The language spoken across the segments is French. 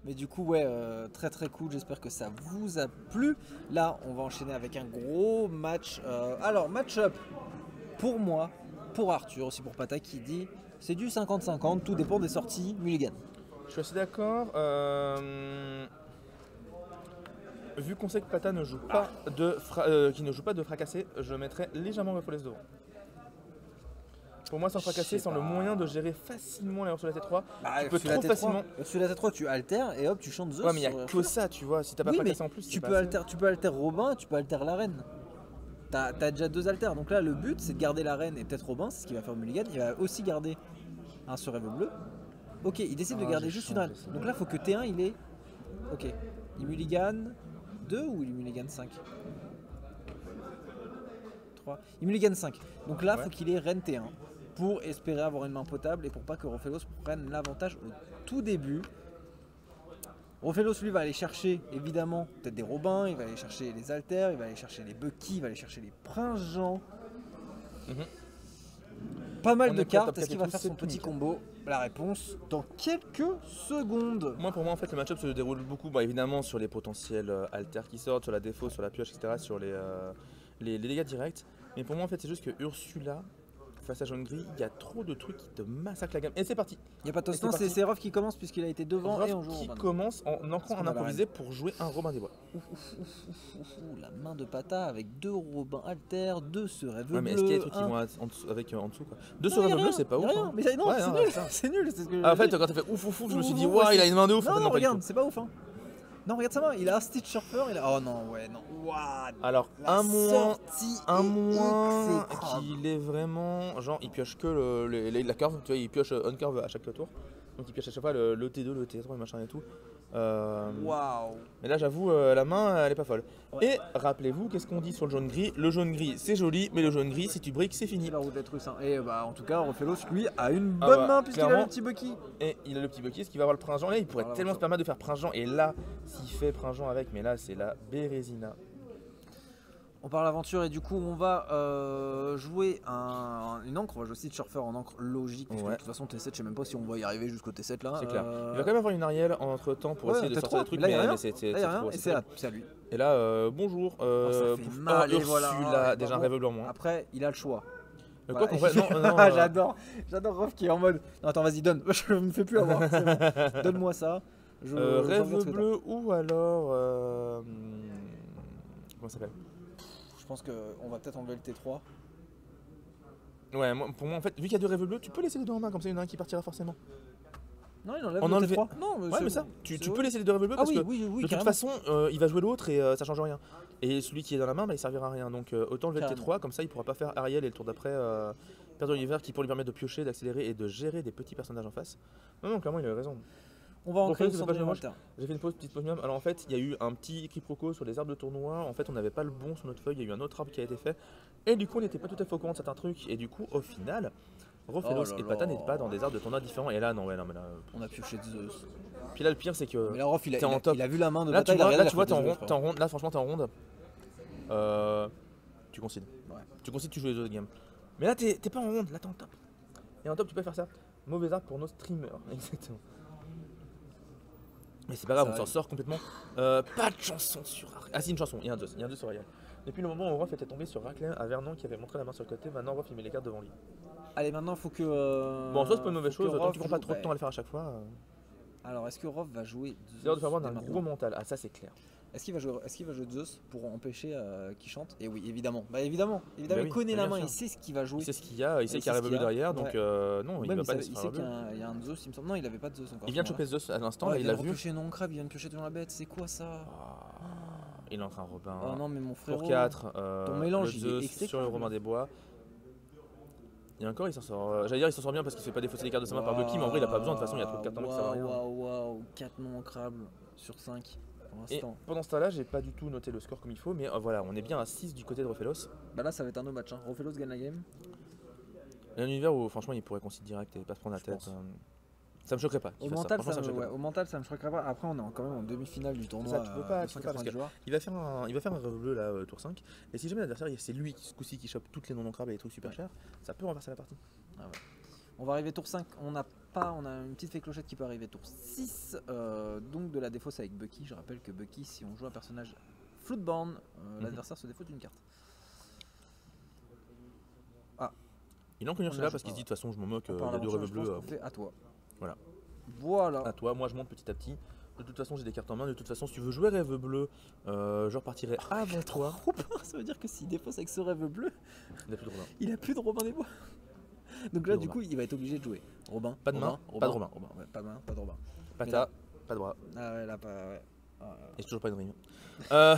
Mais du coup, ouais, très très cool. J'espère que ça vous a plu. Là, on va enchaîner avec un gros match. Alors, match-up pour moi, pour Arthur, aussi pour Pata qui dit c'est du 50-50, tout dépend des sorties Mulligan. Je suis assez d'accord. Vu qu'on sait que Pata ne joue pas qui ne joue pas de fracassé, je mettrais légèrement Ruffles devant. Pour moi, sans fracasser, Je sais sans le pas. moyen de gérer facilement les sur la T3, Bah, tu peux sur la trop T3, facilement. sur la T3, tu altères et hop, tu chantes Zeus. Ouais, mais il n'y a sur que ça, tu vois. Si t'as pas Oui, mais fracassé en plus, c'est tu pas peux, assez. tu peux alter Robin, tu peux alter la reine. T'as déjà deux alters. Donc là, le but, c'est de garder la reine et peut-être Robin, c'est ce qu'il va faire Mulligan. Il va aussi garder un sur Rêve Bleu. Ok, il décide de Ah, garder j'ai juste une reine. changé ça. Donc là, faut que T1 il est. Ok. Il Mulligan 2 ou il Mulligan 5 3. Il Mulligan 5. Donc là, Ouais. faut qu'il ait reine T1 pour espérer avoir une main potable et pour pas que Rofelos prenne l'avantage au tout début. Rofelos lui va aller chercher évidemment peut-être des Robins, il va aller chercher les Alters, il va aller chercher les Bucky, il va aller chercher les Prince Jean. Mhm. Pas mal On de est prêt, cartes, top est-ce qu'il 4 va et faire tout, son c'est tout petit nickel. combo? La réponse dans quelques secondes. Moi, pour moi, en fait, le match-up se déroule beaucoup, bah, évidemment, sur les potentiels alters qui sortent, sur la défaut, sur la pioche, etc., sur les dégâts directs. Mais pour moi, en fait, c'est juste que Ursula, face à Jaune Gris, il y a trop de trucs qui te massacrent la gamme. Et c'est parti. Il n'y a pas de Et toast, non, c'est c'est Rof qui commence puisqu'il a été devant et on Ruff joue qui Robin. commence en Parce ancrant qu'on un a la improvisé pour jouer un Robin des Bois. La main de Pata avec deux Robins Alter, deux se rêve Ouais, mais est-ce qu'il y a bleu, des trucs qui un... vont en dessous, avec, en dessous quoi. Deux Non, sur y a Rêve Bleu, rien, c'est pas y a ouf. rien. Hein. Mais non, Ouais, c'est non, nul, ça. c'est nul, c'est ce que Ah, en je fait, dis. quand t'as fait ouf, je me suis dit, Ouais, waouh, il a une main de ouf. En fait, Non, pas du regarde, tout. c'est pas ouf, hein. Non, regarde sa main, il a un Stitch Surfer, il a... Oh non, ouais, non. Waouh, Alors, la un moins sortie est exécrable. qu'il est vraiment. Genre, il pioche que la curve, tu vois, il pioche on curve à chaque tour. Donc, il pioche à chaque fois le T2, le T3, le machin et tout. Waouh. Mais là, j'avoue, la main, elle est pas folle. Ouais. Et rappelez-vous, qu'est-ce qu'on dit sur le jaune-gris? Le jaune-gris, c'est joli, mais le jaune-gris, si tu briques, c'est fini. C'est la route d'être russe, hein. Et bah, en tout cas, Rofelos, lui, a une Ah bonne bah, main puisqu'il a clairement. le petit Bucky. Et il a le petit Bucky, est-ce qu'il va avoir le Prince Jean? Là, il pourrait Voilà, tellement ça. se permettre de faire Prince Jean. Et là, s'il fait Prince Jean avec, mais là, c'est la Bérésina. On parle aventure et du coup on va jouer une encre, on va jouer Stitch Surfer en encre logique, puisque Ouais. de toute façon T7 je sais même pas si on va y arriver jusqu'au T7 là. C'est clair. Il va quand même avoir une Ariel entre temps pour essayer de sortir des trucs, là, y a rien. mais c'est Là, y a rien trop. et c'est trop. c'est à lui. Et là, bonjour. Oh, ça fait Pouf. mal et Ursula, voilà. déjà un Bon, rêve blanc moins. Après il a le choix. Quoi qu'on Voilà. fait, non, J'adore Rof qui est en mode non attends vas-y donne, je me fais plus avoir, c'est bon. Donne-moi ça. Je rêve regarde ce que t'as. bleu ou alors. Comment ça s'appelle? Je pense qu'on va peut-être enlever le T3. Ouais, pour moi en fait, vu qu'il y a deux rêves bleus, tu peux laisser les deux en main, comme ça il y en a un qui partira forcément. Non il enlève On le enlève- T3. Non Ouais, mais ça, tu c'est peux vrai. laisser les deux rêves bleus Ah parce oui, que oui, de toute carrément. façon, il va jouer l'autre et ça change rien. Et celui qui est dans la main, bah, il servira à rien. Donc autant lever le Carrément. T3, comme ça il pourra pas faire Ariel et le tour d'après perdre l'univers qui pour lui permettre de piocher, d'accélérer et de gérer des petits personnages en face. Non, clairement il a raison. On va en Bon, créer c'est sur pas des moche. Alter. J'ai fait une petite pause même. Alors en fait, il y a eu un petit quiproquo sur les arbres de tournoi. En fait, on n'avait pas le bon sur notre feuille. Il y a eu un autre arbre qui a été fait. Et du coup, on n'était pas tout à fait au courant de certains trucs. Et du coup, au final, Rofelos Oh là et Pata là. n'étaient pas dans des arbres de tournoi différents. Et là, non, mais là. On a pioché Zeus. Puis là, le pire, c'est que. Mais là, Rof, t'es en top. il a vu la main de Là, tu bataille. vois, derrière, il a tu vois, fait t'es en deux ronde, autres. t'es en ronde. Là, franchement, t'es en ronde. Tu consignes. Ouais. Tu consignes, tu joues les autres games. Mais là, t'es pas en ronde. Là, t'es en top. Et en top, tu peux faire ça. Mauvais arbre pour nos streamers. Exactement. Mais c'est pas grave, Ça on va. s'en sort complètement. Pas de chanson sur Ariel. Ah si, une chanson, il y a un 2 sur Ariel. Depuis le moment où Rof était tombé sur Raclin à Vernon qui avait montré la main sur le côté, maintenant Rof il met les cartes devant lui. Allez, maintenant, faut que. Bon, en soi c'est pas une mauvaise faut que chose, tant Rof qu'il prend pas joue- trop de temps à le faire à chaque fois. Alors, est-ce que Rof va jouer Zeus C'est l'heure de faire prendre dès un maintenant gros mental, ah ça c'est clair. Est-ce qu'il va jouer Zeus pour empêcher qu'il chante? Et oui, évidemment. Bah, évidemment. Bah Il oui, connaît bah la bien main, sûr. il sait ce qu'il va jouer. Il sait ce qu'il y a, il sait Il qu'il y a sait un ce bleu qu'il y a. derrière, donc Ouais. non, Ouais, il va mais pas il laisser sait faire qu'il le y, bleu. il y a un Zeus, il me semble. Non, il avait pas de Zeus encore. Il vient de choper Zeus à l'instant, Oh, là, il il vient l'a de vu. repiocher non crabe, il vient de piocher devant la bête. C'est quoi ça? Il est en train de Robin. Oh non, mais mon frérot. Pour 4, ton mélange, le il est Zeus exécrable. sur le Romain des Bois. Et encore, il s'en sort. J'allais dire, il s'en sort bien parce qu'il se fait pas défausser les cartes de sa main par Bucky, mais en vrai, il a pas besoin. De toute façon, il y a trop de cartes en main que ça va rien. Waouh, 4 non ancrables sur 5 pour Et l'instant. pendant ce temps-là, j'ai pas du tout noté le score comme il faut, mais voilà, on est bien à 6 du côté de Rofelos. Bah là, ça va être un no match. Hein. Rofelos gagne la game. Il y a un univers où franchement il pourrait concéder direct et pas se prendre la Je tête. pense. Ça me choquerait pas. qu'il Au fasse mental, Franchement, ça me me, choquerait ouais, au mental, ça me choquerait pas. Après, on est quand même en demi-finale du tournoi. ça, tu peux pas, de tu peux pas, parce 190 que- joueurs. Il va faire un rêve bleu là, tour 5. Et si jamais l'adversaire c'est lui ce coup-ci qui chope toutes les non ancrables et les trucs super chers, ça peut renverser la partie. On va arriver tour 5. On a une petite fée clochette qui peut arriver tour 6. Donc de la défausse avec Bucky. Je rappelle que Bucky, si on joue un personnage Floodborn, l'adversaire se défaut d'une carte. Il en connaît On celui-là ajoute parce qu'il se pas. dit de toute façon je m'en moque Par les deux l'aventure, rêves je pense bleus. qu'on fait à toi. Voilà. Voilà. À toi, moi je monte petit à petit. De toute façon j'ai des cartes en main, de toute façon si tu veux jouer rêve bleu, je repartirai avant toi. Robin, ça veut dire que s'il défausse avec ce rêve bleu, Il n'a plus de Robin. il a plus de Robin des Bois. Donc Plus là, de du Robin. coup, il va être obligé de jouer Robin. Pas de main, pas de Robin. Ouais, pas de main, pas de Robin. Pata, pas de bras. Ah ouais, là, pas. Ouais. Ah, Et toujours pas de rime. pas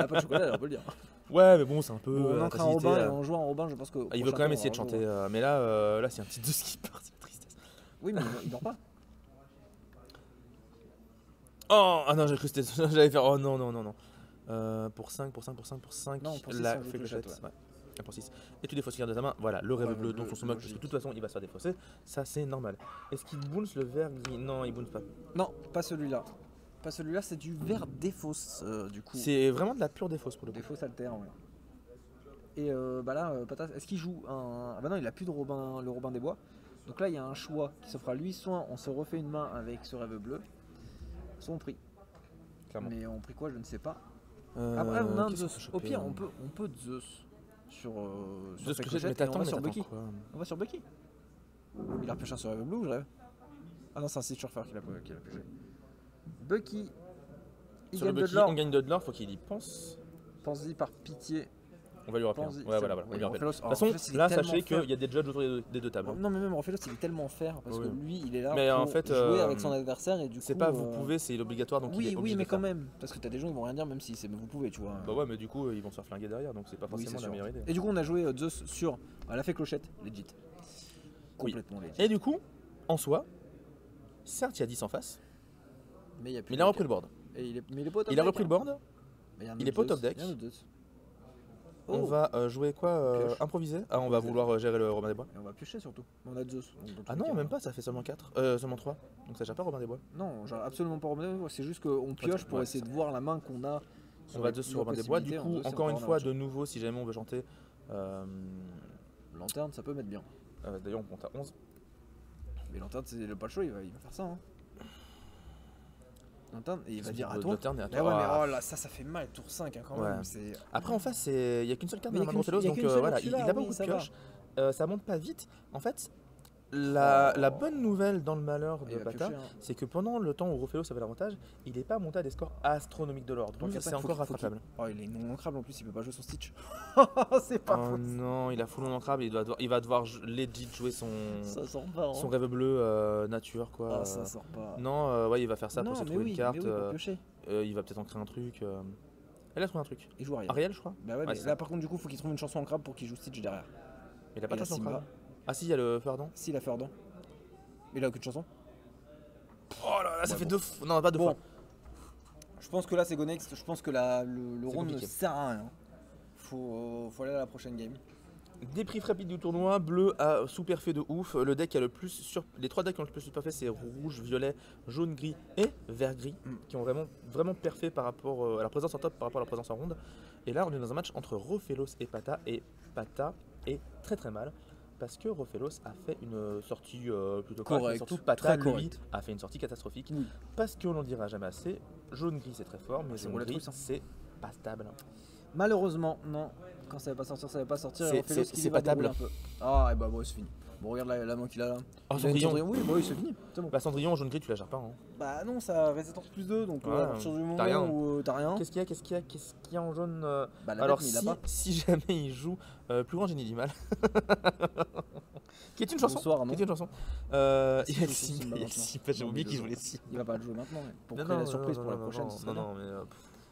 de chocolat, là, on peut le dire. Ouais mais bon c'est un peu. Bon, on la ancre un facilité, Robin et on joue un Robin, je pense que. il veut quand même essayer de chanter, mais là c'est un petit 2 qui part, c'est la tristesse. Oui, mais il dort pas. Oh ah non j'ai cru que c'était. J'allais faire. Oh non non non non. Pour 5, pour 5, pour 5, pour 5. Non, pour 6, la on joue fée clochette, clochette. Ouais. Et pour 6. Et tu défausses une carte de ta main. Voilà, le rêve bleu dont on se moque, parce que de toute façon il va se faire défausser. Ça c'est normal. Est-ce qu'il bounce le vert gris? Non, il bounce pas. Non, pas celui-là. Pas celui-là, c'est du vert défausse, du coup. C'est vraiment de la pure défausse pour le coup. Défausse alter, ouais. Et bah là, Patas, est-ce qu'il joue un. Ah bah non, il a plus de Robin, le Robin des Bois. Donc là, il y a un choix qui s'offre à lui. Soit on se refait une main avec ce rêve bleu, soit on prie. Clairement. Mais on prie quoi, je ne sais pas. Après, on a un qu'est-ce qu'on Zeus. peut Au pire, choper, on peut Zeus sur. Zeus Fée que Clochette, mais et t'attends, on va mais sur t'attends Bucky. quoi? On va sur Bucky. Il a repêché un sur rêve bleu ou je rêve? Ah non, c'est un Stitch Surfer qu'il a pêché. Bucky. Il Sur le gagne de Bucky, l'or. on gagne de l'or, faut qu'il y pense. Pense-y par pitié. On va lui rappeler. Pense-y. Ouais, voilà, C'est voilà, bon. on lui Oui, rappelle. De Orphelos- toute façon, Orphelos, il est là, tellement sachez fair. qu'il y a des judges autour des deux tables. Non mais même Orphelos il est tellement fair parce Oui, que oui. lui il est là Mais pour en fait, jouer avec son adversaire et du coup C'est pas vous pouvez, c'est l'obligatoire, donc il est oui obligé mais de quand faire. même parce que t'as des gens qui vont rien dire même si c'est vous pouvez tu vois. Bah ouais, mais du coup, ils vont se faire flinguer derrière, donc c'est pas Oui, forcément c'est la sûr. meilleure idée. Et du coup on a joué Zeus sur la fée clochette legit. Complètement legit. Et du coup, en soi, certes, il y a 10 en face, Mais mais il a repris le board. Et il est pas au top Il a deck, repris le hein. board. Mais y a un il autre est pas au top Zeus, deck. y a un autre Zeus. On Oh. va jouer quoi Pioche. Improviser. Ah, on va Improviser. vouloir gérer le Robin des Bois. Et on va piocher surtout. On a Zeus. donc dans tous Ah les non, cas, même pas, ça fait seulement 4. Seulement 3. Donc ça gère pas Robin des Bois. Non, genre absolument pas Robin des Bois, c'est juste qu'on pioche pour ouais, essayer c'est de voir la main qu'on a. On va Zeus sur Robin des Bois. Du coup, encore une fois, de nouveau, si jamais on veut chanter. Lanterne, ça peut mettre bien. D'ailleurs, on compte à 11. Mais Lanterne, c'est le pas le choix, il va faire ça. Hein. Lanterne, et il va dire à Le toi. turn est à Mais toi. ouais, mais oh là, ça fait mal, tour 5 hein, quand Ouais. même. C'est... Après, en face, il n'y a qu'une seule carte Mais dans y a la main de qu'une- Rofelos, y a donc qu'une seule voilà, il celui-là, a pas oui, beaucoup de ça va. pioche. Ça monte pas vite. En fait, la bonne nouvelle dans le malheur de Il va Pata, piocher, hein. c'est que pendant le temps où Rofelos avait l'avantage, il n'est pas monté à des scores astronomiques de l'ordre. Donc Donc, c'est faut encore qu'il- faut rattrapable. Oh, il est non ancrable en plus, il peut pas jouer son Stitch. C'est pas Oh faux. non, il a full ancrable, il va devoir legit jouer son Ça sort pas. Hein. son rêve bleu nature quoi. Ah, ça sort pas. Non, ouais, il va faire ça non, pour se mais trouver oui, une carte. mais oui, pour piocher. Il va peut-être en créer un truc. Elle a trouvé un truc. Il joue Ariel. Ariel, je crois. Bah ouais, Ouais, mais c'est là ça. par contre, du coup, faut qu'il trouve une chanson ancrable pour qu'il joue Stitch derrière. Il a pas Il de a chance Simba. ancrable. Ah si, il y a le Ferdon. S'il a Ferdon. Mais il a aucune chanson. Oh là là, ça Ouais, fait bon. deux fois. Non, pas deux Bon. fois. Je pense que là c'est go next, je pense que le C'est round ne compliqué. sert à rien. Faut aller à la prochaine game. Des prix rapides du tournoi, bleu a sous-perfait de ouf. Le deck a le plus les 3 decks qui ont le plus super-fait, c'est rouge, violet, jaune, gris et vert gris, qui ont vraiment perfait par rapport à la présence en top, par rapport à la présence en ronde. Et là, on est dans un match entre Rofelos et Pata est très très mal. Parce que Rofelos a fait une sortie plutôt correcte, mais Correct, surtout Pata, très lui, correct. a fait une sortie catastrophique. Oui. Parce qu'on n'en dira jamais assez, jaune-gris c'est très fort, mais C'est jaune roulette gris russe, hein. c'est pas stable. Malheureusement, non. Quand ça va pas sortir, ça va pas sortir. C'est- Et Orphelos c'est- qui c'est va pas table. dérouler un peu. Ah, et bah bon, c'est fini. Bon, regarde la main qu'il a là. Oh, Il a une Cendrillon. Oui, bah oui, c'est fini. C'est bon. Bah Cendrillon en jaune-gris tu la gères pas. Hein. Bah non, ça résistance plus 2, donc Ouais, à partir du moment t'as rien. où t'as rien, Qu'est-ce qu'il y a en jaune bah la Alors bête, mais il a pas. si jamais il joue plus grand génie du mal, qui est une chanson, Bonsoir, non. qui est une chanson. Si, Il y a je joue Simba, Simba il y a maintenant. Simba, j'ai Non, oublié mais qu'il je jouait joue. Simba. Il va pas le jouer maintenant, mais pour Non, créer non, la surprise non, pour la non, prochaine, non, ce serait non, bien. non, mais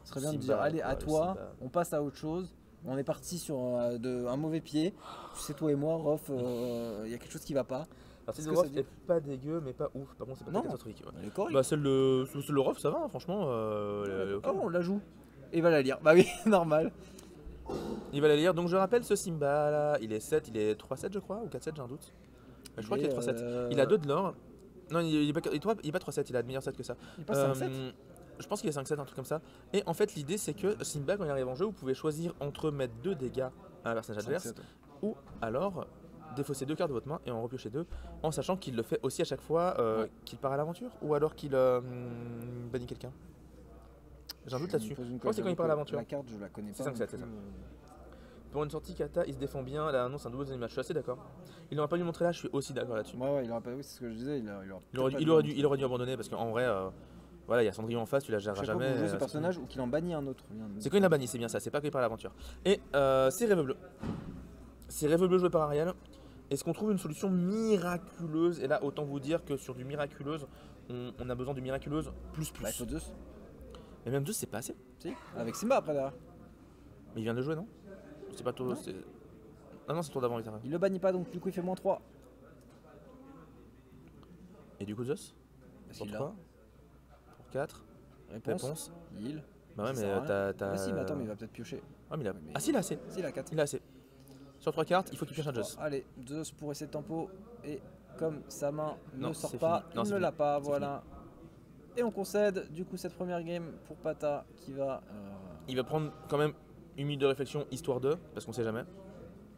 Ce serait bien de Simba, dire allez, à ouais, toi, Simba. on passe à autre chose. On est parti sur un mauvais pied. Tu sais, toi et moi, Rof, il y a quelque chose qui va pas. Alors celle Qu'est-ce de que ça Rof dit est pas dégueu, mais pas ouf. Par contre, c'est pas Non. très catastrophique. Ouais. Elle est correcte. Bah celle de Rof, ça va, hein, franchement. elle est ok. Oh, on la joue. Et il va la lire. Bah oui, normal. Il va la lire. Donc je rappelle, ce Simba là, il est 7, il est 3-7 je crois, ou 4-7, j'ai un doute. Je crois qu'il est 3-7. Il a 2 de l'or. Non, il est pas 3-7, il a de meilleurs 7 que ça. Il passe à 7. Je pense qu'il est 5-7, un truc comme ça. Et en fait, l'idée c'est que Simba, quand il arrive en jeu, vous pouvez choisir entre mettre 2 dégâts à un personnage adverse ou alors défausser 2 cartes de votre main et en repiocher 2, en sachant qu'il le fait aussi à chaque fois qu'il part à l'aventure ou alors qu'il bannit quelqu'un. J'ai un doute là-dessus. Je crois que c'est quand il part à l'aventure. La carte, je la connais pas. C'est 5-7, c'est ça. Pour une sortie kata, il se défend bien, là annonce un double animal. Je suis assez d'accord. Il n'aurait pas dû montrer là, je suis aussi d'accord là-dessus. Ouais, il aurait pas. Oui, c'est ce que je disais. Il aurait dû abandonner parce qu'en vrai, voilà, il y a Cendrillon en face, tu la géreras jamais. Qu'il joue ce personnage ou qu'il en bannit un autre. C'est quand il l'a banni, c'est bien ça, c'est pas quand il part à l'aventure. Et c'est Rêve Bleu. C'est Rêve Bleu joué par Ariel. Est-ce qu'on trouve une solution miraculeuse? Et là, autant vous dire que sur du miraculeuse, on a besoin de miraculeuse plus. Bah, il faut Zeus. Mais même Zeus, c'est pas assez. Si, avec Simba après derrière. Mais il vient de le jouer, non? C'est pas toi. Ah non, c'est tour d'avant, il le bannit pas, donc du coup, il fait -3. Et du coup, Zeus pour 3 pour 4 Réponse. Il. Bah ouais, mais t'as. Ah si, mais attends, mais il va peut-être piocher. Ah, mais il a. Ah si, il a assez. Si, il a 4. Il a assez. Sur 3 cartes, il faut qu'il pioche un Zeus. Allez, Zeus pour essayer de tempo. Et comme sa main ne sort c'est pas, fini. il ne l'a pas, voilà. Et on concède du coup cette première game pour Pata qui va. Il va prendre quand même une minute de réflexion histoire de, parce qu'on sait jamais.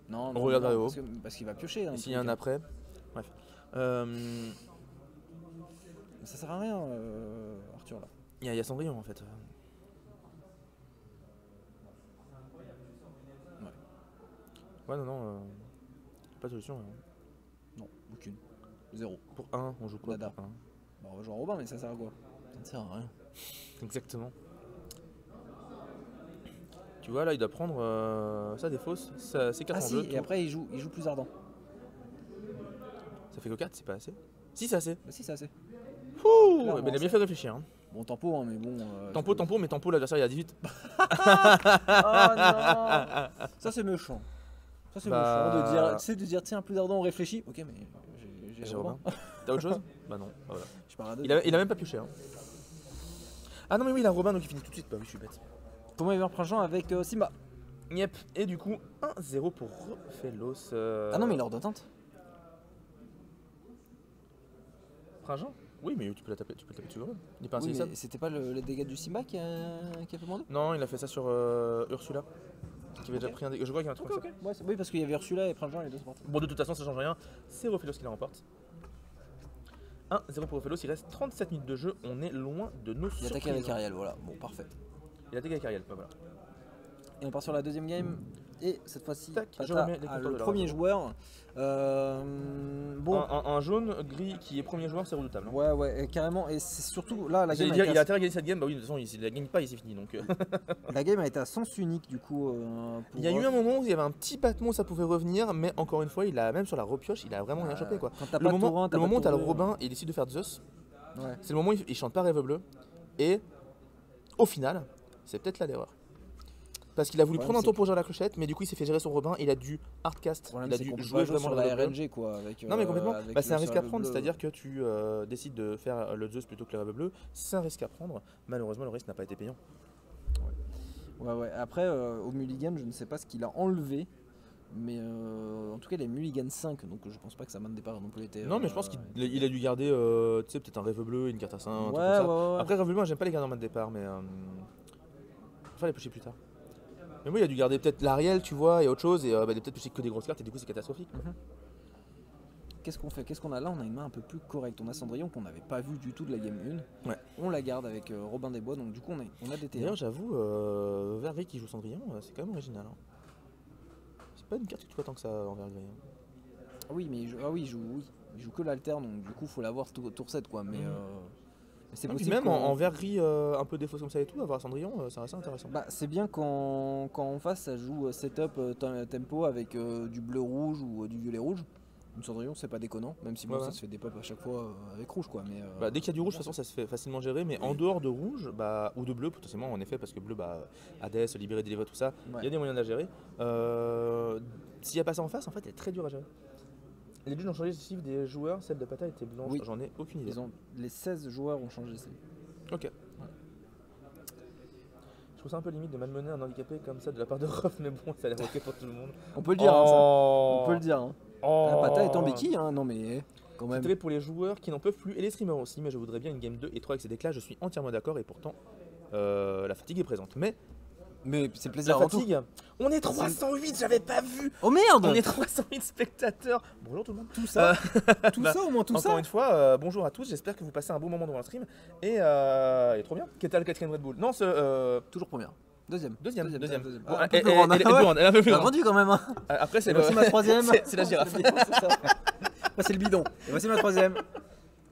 Non, on regarde vers le haut. Parce qu'il va piocher. Hein, s'il y a un après. Bref. Ça sert à rien, Arthur là. Il y a Cendrillon en fait. Ouais, non. Pas de solution. Non, aucune. 0. Pour 1, on joue quoi? Nada. Bah, on va jouer en Robin, mais ça sert à quoi? Ça ne sert à rien. Exactement. Tu vois, là, il doit prendre ça défausse. C'est 4 en si, jeu. Et après, il joue plus ardent. Ça fait que 4, c'est pas assez? Si, c'est assez. Bah, si, c'est assez. Mais il a bien fait réfléchir. Hein. Bon, tempo, hein, mais bon. Tempo, mais tempo, l'adversaire il a 18. Oh non! Ça, c'est méchant. Ça, c'est méchant de dire, tu sais, de dire, tiens, plus ardent, on réfléchit. Ok, mais j'ai Robin. T'as autre chose? Bah non, voilà. Je pars à 2. Il a même pas pioché. Hein. Ah non, mais oui, il a Robin donc il finit tout de suite. Bah oui, je suis bête. Thomas Ever Printemps avec Simba. Yep, et du coup, 1-0 pour Rephélos. Ah non, mais il est hors d'atteinte. Printemps? Oui, mais tu peux la taper dessus. Il est pas Oui, insaisissable. mais c'était pas les dégâts du Simba qui a fait moins 2? Non, il a fait ça sur Ursula. Qui avait déjà pris un dégât. Je crois qu'il y a un truc comme ça. Ouais, oui, parce qu'il y avait Ursula et Printemps, les deux sont partis. Bon, de toute façon, ça change rien. C'est Rephélos qui la remporte. 1-0 pour Rephélos, il reste 37 minutes de jeu. On est loin de nos surprises. Il attaque avec Ariel, voilà. Bon, parfait. Il attaque avec Ariel, bah voilà. Et on part sur la deuxième game. Et cette fois-ci, je remets les le compteurs de premier joueur. Bon. Un jaune gris qui est premier joueur, c'est redoutable. Hein. Ouais, et carrément. Et c'est surtout là, la game. Il a intérêt à gagner cette game. Bah oui, de toute façon, il la gagne pas, il s'est fini. Donc. La game a été à sens unique, du coup. Il y a eu un moment où il y avait un petit battement, ça pouvait revenir, mais encore une fois, il a même sur la repioche, il a vraiment rien chopé quoi. Le moment où t'as le Robin et il décide de faire Zeus, c'est le moment où il chante pas Rêve Bleu. Et au final, c'est peut-être là l'erreur. Parce qu'il a voulu prendre un tour pour gérer la clochette, mais du coup il s'est fait gérer son Robin, il a dû hardcast, il a dû jouer vraiment la RNG quoi. Non mais complètement, c'est un risque à prendre, c'est-à-dire que tu décides de faire le Zeus plutôt que le Rêve Bleu, c'est un risque à prendre, malheureusement le risque n'a pas été payant. Ouais, après au mulligan je ne sais pas ce qu'il a enlevé, mais en tout cas il a mulligan 5, donc je pense pas que sa main de départ non plus était... Non mais je pense qu'il a dû garder tu sais, peut-être un Rêve Bleu, une carte à 5, un truc comme ça. Ouais. Après Rêve Bleu, moi j'aime pas les garder en main de départ, mais enfin les piocher plus tard. Mais oui, il a dû garder peut-être l'Ariel, tu vois, et autre chose, et il a peut-être touché que des grosses cartes, et du coup c'est catastrophique. Qu'est-ce qu'on fait? Qu'est-ce qu'on a là? On a une main un peu plus correcte. On a Cendrillon qu'on n'avait pas vu du tout de la game 1. Ouais. On la garde avec Robin des Bois, donc du coup on a des T1. D'ailleurs, j'avoue, Vergris qui joue Cendrillon, c'est quand même original. Hein. C'est pas une carte que tu vois tant que ça en Vergris. Hein. Ah oui, mais il joue que l'alter, donc du coup faut l'avoir tour 7 quoi. Mais c'est possible. Même en Vergris un peu défausse comme ça et tout, avoir Cendrillon, ça reste intéressant. Bah, c'est bien quand en face ça joue setup tempo avec du bleu-rouge ou du violet-rouge. Une Cendrillon c'est pas déconnant, même si ça se fait des pop à chaque fois avec rouge quoi. Mais, dès qu'il y a du rouge, de toute façon ça se fait facilement gérer, mais en dehors de rouge ou de bleu potentiellement en effet, parce que bleu, Hades, libérer, délivrer, tout ça, il y a des moyens de la gérer. S'il n'y a pas ça en face, en fait, elle est très dure à gérer. Les bulles ont changé les chiffres des joueurs, celle de Pata était blanche, j'en ai aucune idée. Les 16 joueurs ont changé ça. Ok. Ouais. Je trouve ça un peu limite de malmener un handicapé comme ça de la part de Ruff, mais bon, ça a l'air ok pour tout le monde. On peut le dire, hein, ça. On peut le dire. Hein. Pata est en béquille, hein, non mais quand même. C'est pour les joueurs qui n'en peuvent plus et les streamers aussi, mais je voudrais bien une game 2 et 3 avec ces decks là, je suis entièrement d'accord et pourtant la fatigue est présente. Mais Mais c'est La plaisir avant tout. fatigue. On est 308, j'avais pas vu. Oh merde. On est 308 spectateurs. Bonjour tout le monde. Tout ça, tout Bah, ça au moins tout Encore ça. une fois, bonjour à tous, j'espère que vous passez un bon moment devant le stream. Et trop bien. Quel était le quatrième Red Bull? Non, Toujours première. Deuxième. deuxième. Bon, Ah, un peu plus elle grande, est hein, plus ouais. grande, elle est un peu plus T'as grande. vendu quand même. Hein. Après, c'est Et voici ma troisième. c'est la girafe. C'est ça. Voici le bidon. Et voici ma troisième.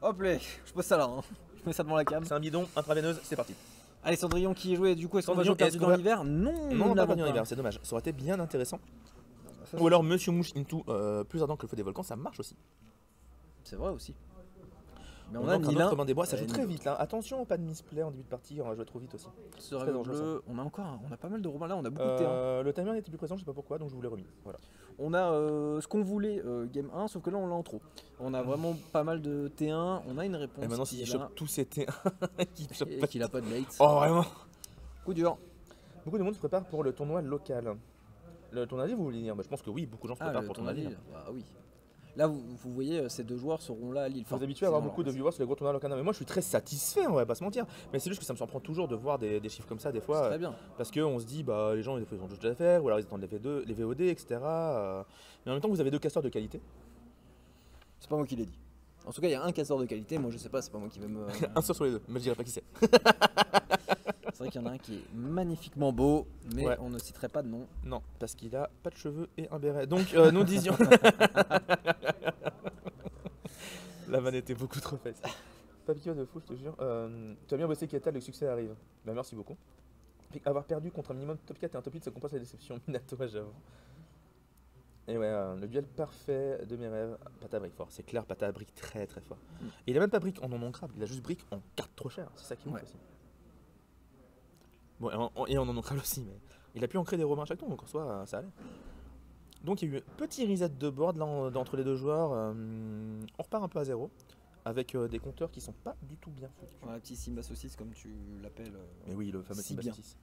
Hop là, je pose ça là. Hein. Je mets ça devant la cam. C'est un bidon intraveineuse, c'est parti. Allez, Cendrillon qui est joué. Du coup, est-ce qu'on va Cendrillon, jouer perdu est-ce qu'on dans va- l'hiver? Non, Non, nous on n'a pas n'avons bien l'hiver, c'est dommage. Ça aurait été bien intéressant. Ça, Ou alors Monsieur Mouche Into, plus ardent que le feu des volcans, ça marche aussi. c'est vrai aussi. Mais On on a a encore ni un autre l'un. commun des bois, ça joue ni très l'autre. vite là. Attention, pas de misplay en début de partie, on va jouer trop vite aussi. Ce Très rêve dangereux, bleu, on a pas mal de Robins là, on a beaucoup de T1. Le timer n'était plus présent, je sais pas pourquoi, donc je vous l'ai remis. Voilà. On a ce qu'on voulait game 1, sauf que là on l'a en trop. On a vraiment pas mal de T1, on a une réponse. Et maintenant, qui s'il est chope là, tous ces T1, qu'il chope et pas. qu'il a pas de late. Oh, vraiment. Coup dur. Beaucoup de monde se prépare pour le tournoi local. Le tournoi vous voulez dire? Je pense que oui, beaucoup de gens se préparent Le pour le tournoi tournoi Lille. Lille, bah oui. Là vous voyez, ces deux joueurs seront là à Lille. Vous êtes habitué à avoir beaucoup de viewers sur les gros tournois locaux. Mais moi je suis très satisfait, on va pas se mentir. Mais c'est juste que ça me surprend toujours de voir des chiffres comme ça des C'est fois. très bien. Parce qu'on se dit, bah les gens des fois, ils ont d'autres choses à faire, ou alors ils attendent les V2, les VOD, etc. Mais en même temps, vous avez deux casteurs de qualité. C'est pas moi qui l'ai dit. En tout cas, il y a un casseur de qualité, moi je sais pas, c'est pas moi qui vais me. Un seul sur les deux, mais je dirais pas qui c'est. C'est vrai qu'il y en a un qui est magnifiquement beau, mais Ouais. on ne citerait pas de nom. Non, parce qu'il a pas de cheveux et un béret. Donc nous disions. La vanne était beaucoup trop facile. Papillon de fou, je te jure. Tu as bien bossé Ketal, le succès arrive. Bah merci beaucoup. Avoir perdu contre un minimum top 4 et un top 8, ça compense la déception. Minato, j'avoue. Et ouais, le duel parfait de mes rêves. Pata brique fort, c'est clair, Pata brique très très fort. Et il a même pas brique en non ancrable, il a juste brique en carte trop chère. C'est ça qui est ouf Ouais. aussi. Bon, et en non ancrable aussi, mais il a pu ancrer des Romains à chaque tour, donc en soi, ça allait. Donc il y a eu un petit reset de board là, entre les deux joueurs. On repart un peu à zéro, avec des compteurs qui sont pas du tout bien foutus. Un petit Simba saucisse comme tu l'appelles. Mais oui, le fameux si Simba bien. saucisse.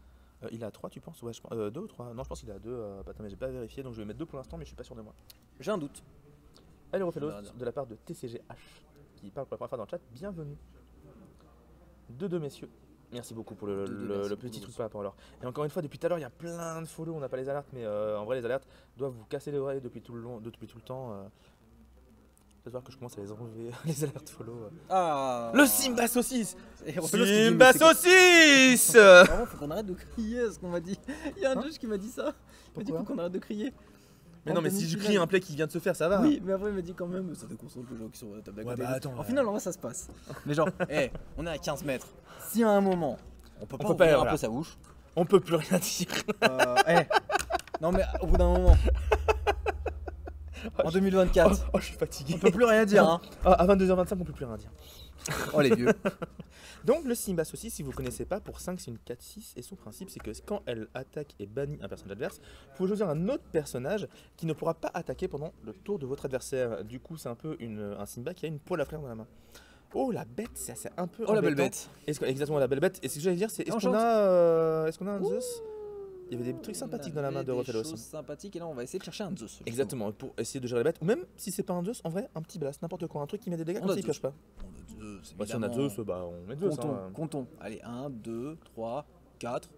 Il a 3 tu penses? Ouais, je pense. 2 ou 3? Non, je pense qu'il a 2. Attends, mais j'ai pas vérifié, donc je vais mettre 2 pour l'instant, mais je suis pas sûr de moi. J'ai un doute. Allez, Rofelos, On verra bien. de la part de TCGH, qui parle pour la première fois dans le chat, bienvenue. 2-2 messieurs. Merci beaucoup pour le 2-2, merci petit beaucoup, truc par rapport à l'or. Et encore une fois, depuis tout à l'heure, il y a plein de follow, on n'a pas les alertes, mais en vrai, les alertes doivent vous casser les oreilles depuis tout le temps. Peut-être voir que je commence à les enlever, les alertes follow. Ah. Le Simba saucisse Et Rofelos qui dit, Simba mais c'est quoi- saucisse Vraiment, faut qu'on arrête de crier, ce qu'on m'a dit. Il y a un Hein juge qui m'a dit ça. Il m'a dit Pourquoi faut qu'on arrête de crier. Mais En non, mais si je demi-finale. crie un play qui vient de se faire, ça va. Oui, mais après il m'a dit quand même, ça déconcentre les gens qui sont à la table d'à Ouais, côté. bah, attends, En finale, en vrai, ça se passe. Mais genre, on est à 15 mètres. Si à un moment, on peut pas peut pas, ouvrir un voilà. peu sa bouche. On peut plus rien dire. Non mais au bout d'un moment, en 2024, Oh, je suis fatigué. on peut plus rien dire. Hein. Ah, à 22h25, on peut plus rien dire. Oh les vieux. Donc le Simba saucisse, si vous connaissez pas, pour 5 c'est une 4-6 et son principe c'est que quand elle attaque et bannit un personnage adverse, vous pouvez choisir un autre personnage qui ne pourra pas attaquer pendant le tour de votre adversaire. Du coup c'est un peu un Simba qui a une poêle à frire dans la main. Oh la bête, c'est un peu Oh la belle embêtant. bête. Exactement la belle bête. Et ce que j'allais dire c'est est-ce qu'on Enchante. a un Zeus? Il y avait des trucs sympathiques dans la main de Rofelos. Des choses sympathiques et là on va essayer de chercher un Zeus. justement. Exactement, pour essayer de gérer la bête. Ou même si c'est pas un Zeus, en vrai, un petit blast, n'importe quoi, un truc qui met des dégâts On comme a ça il Zeus. pioche pas. On a Zeus. Bah, si on a évidemment. Zeus, bah on met Zeus. Comptons, comptons. Allez, 1, 2, 3, 4.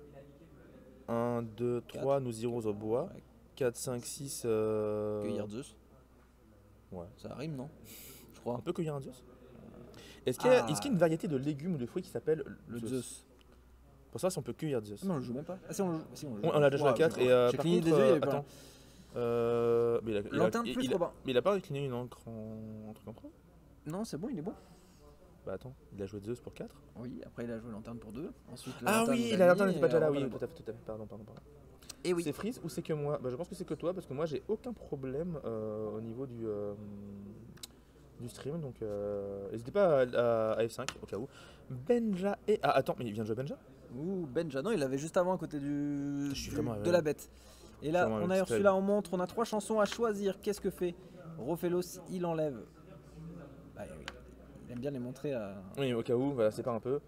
1, 2, 3, nous irons au bois. Ouais. 4, 5, 6. Cueillir Zeus. Ouais. Ça rime, non? Je On crois. peut cueillir un Zeus. Est-ce qu'il y, Ah. est-ce qu'il y a une variété de légumes ou de fruits qui s'appelle Le Zeus. Pour savoir si on peut cueillir Zeus. Non, on le joue même pas. Ah si, on le joue. Si, on le joue. On l'a déjà joué à Ouais, 4 j'ai et j'ai par cligné contre, des yeux, il y avait pas attends. Mais Lanterne plus Robin. mais il a pas cligné une encre un truc en trop. Non, c'est bon, il est bon. Bah attends, il a joué Zeus pour 4. Oui, après il a joué lanterne pour 2. Ensuite, Ah lanterne, oui, il la a lanterne mis, n'était pas déjà là, et oui, Robin, tout à fait, pardon. Et oui. C'est Freeze ou c'est que moi? Bah je pense que c'est que toi parce que moi j'ai aucun problème au niveau du stream, donc n'hésitez pas à F5 au cas où. Benja et... Ah attends, mais il vient de jouer Benja? Ouh, Benja. Non, il avait juste avant à côté Je suis vraiment de aveugle. la bête. Et là, Vraiment on a aveugle, reçu c'est là en montre, on a 3 chansons à choisir. Qu'est-ce que fait Rofelos? Il enlève. Bah, oui. Il aime bien les montrer à. Oui, au cas où, voilà, c'est pas un peu.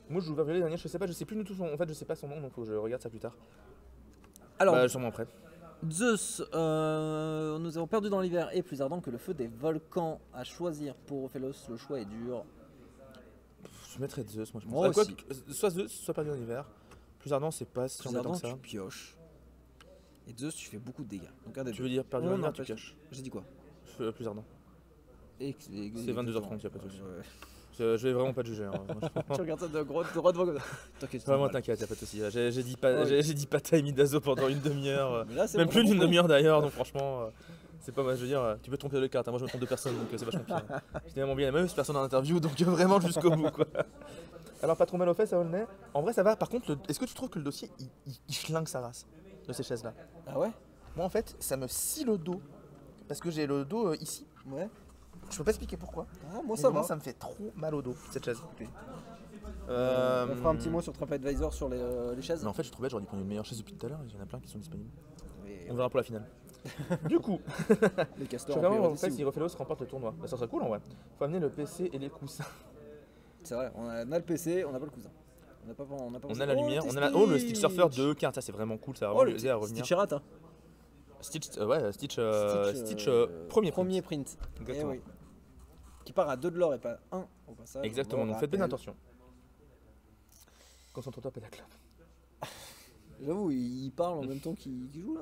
Moi je joue Violet dernier, je sais plus du tout en fait je sais pas son nom, donc faut que je regarde ça plus tard. Alors, Bah sûrement après. Zeus, nous avons perdu dans l'hiver et plus ardent que le feu des volcans à choisir pour Ophélos. Le choix est dur. Je mettrais Zeus, moi je pense. Moi Ah, quoi aussi. que- soit Zeus, soit perdu en hiver. Plus ardent, c'est pas si Plus embêtant ardent, que ça. tu pioches. Et Zeus, tu fais beaucoup de dégâts. Donc un des Tu deux. veux dire perdu On en lumière, tu empêche- caches. J'ai dit quoi? Plus ardent. C'est 22h30, y a pas de souci. Ouais. Je vais vraiment pas te juger. Hein. Tu regardes ça de droite devant comme ça. T'inquiète. Vraiment, t'inquiète, y a pas de souci. J'ai dit pas, Ouais. j'ai dit pata et Midazo pendant une demi-heure. Mais là, c'est Même bon, plus d'une bon. demi-heure d'ailleurs, donc franchement, c'est pas mal. Je veux dire, tu peux te tromper de carte. Moi, je me trompe de personne, donc c'est vachement pire. J'étais vraiment bien aimé, personne en interview, donc vraiment jusqu'au bout, quoi. Alors, pas trop mal au fait, ça Aulnay. En vrai, ça va. Par contre, est-ce que tu trouves que le dossier, il flingue sa race de ces chaises-là? Ah ouais? Moi, en fait, ça me scie le dos. Parce que j'ai le dos ici. Ouais. Je peux pas expliquer pourquoi. Ah, moi Mais ça vraiment, va. ça me fait trop mal au dos, cette chaise. On fera un petit mot sur TripAdvisor sur les chaises. Mais en fait, je trouvais que j'aurais dû prendre une meilleure chaise depuis tout à l'heure. Il y en a plein qui sont disponibles. Mais On verra pour la finale. Du coup, les je castors. vais en vraiment priorité, en fait si si Rofelos remporte le tournoi. Bah, ça serait cool en vrai. Faut amener le PC et les coussins. C'est vrai, on a le PC, on n'a pas le cousin. On n'a pas On a la lumière, on a la... Oh, le Stitch Surfer de cartes, ça c'est vraiment cool, ça va Oh, vraiment le aider à revenir. Stitch Errata. Stitch, ouais, Stitch, premier Premier print. print. Exactement. Eh oui. Qui part à 2 de l'or et pas 1 au passage. Exactement, On donc faites bien rappelle. attention. Concentre-toi, Pétaclap. J'avoue, il parle en même temps qu'il joue là.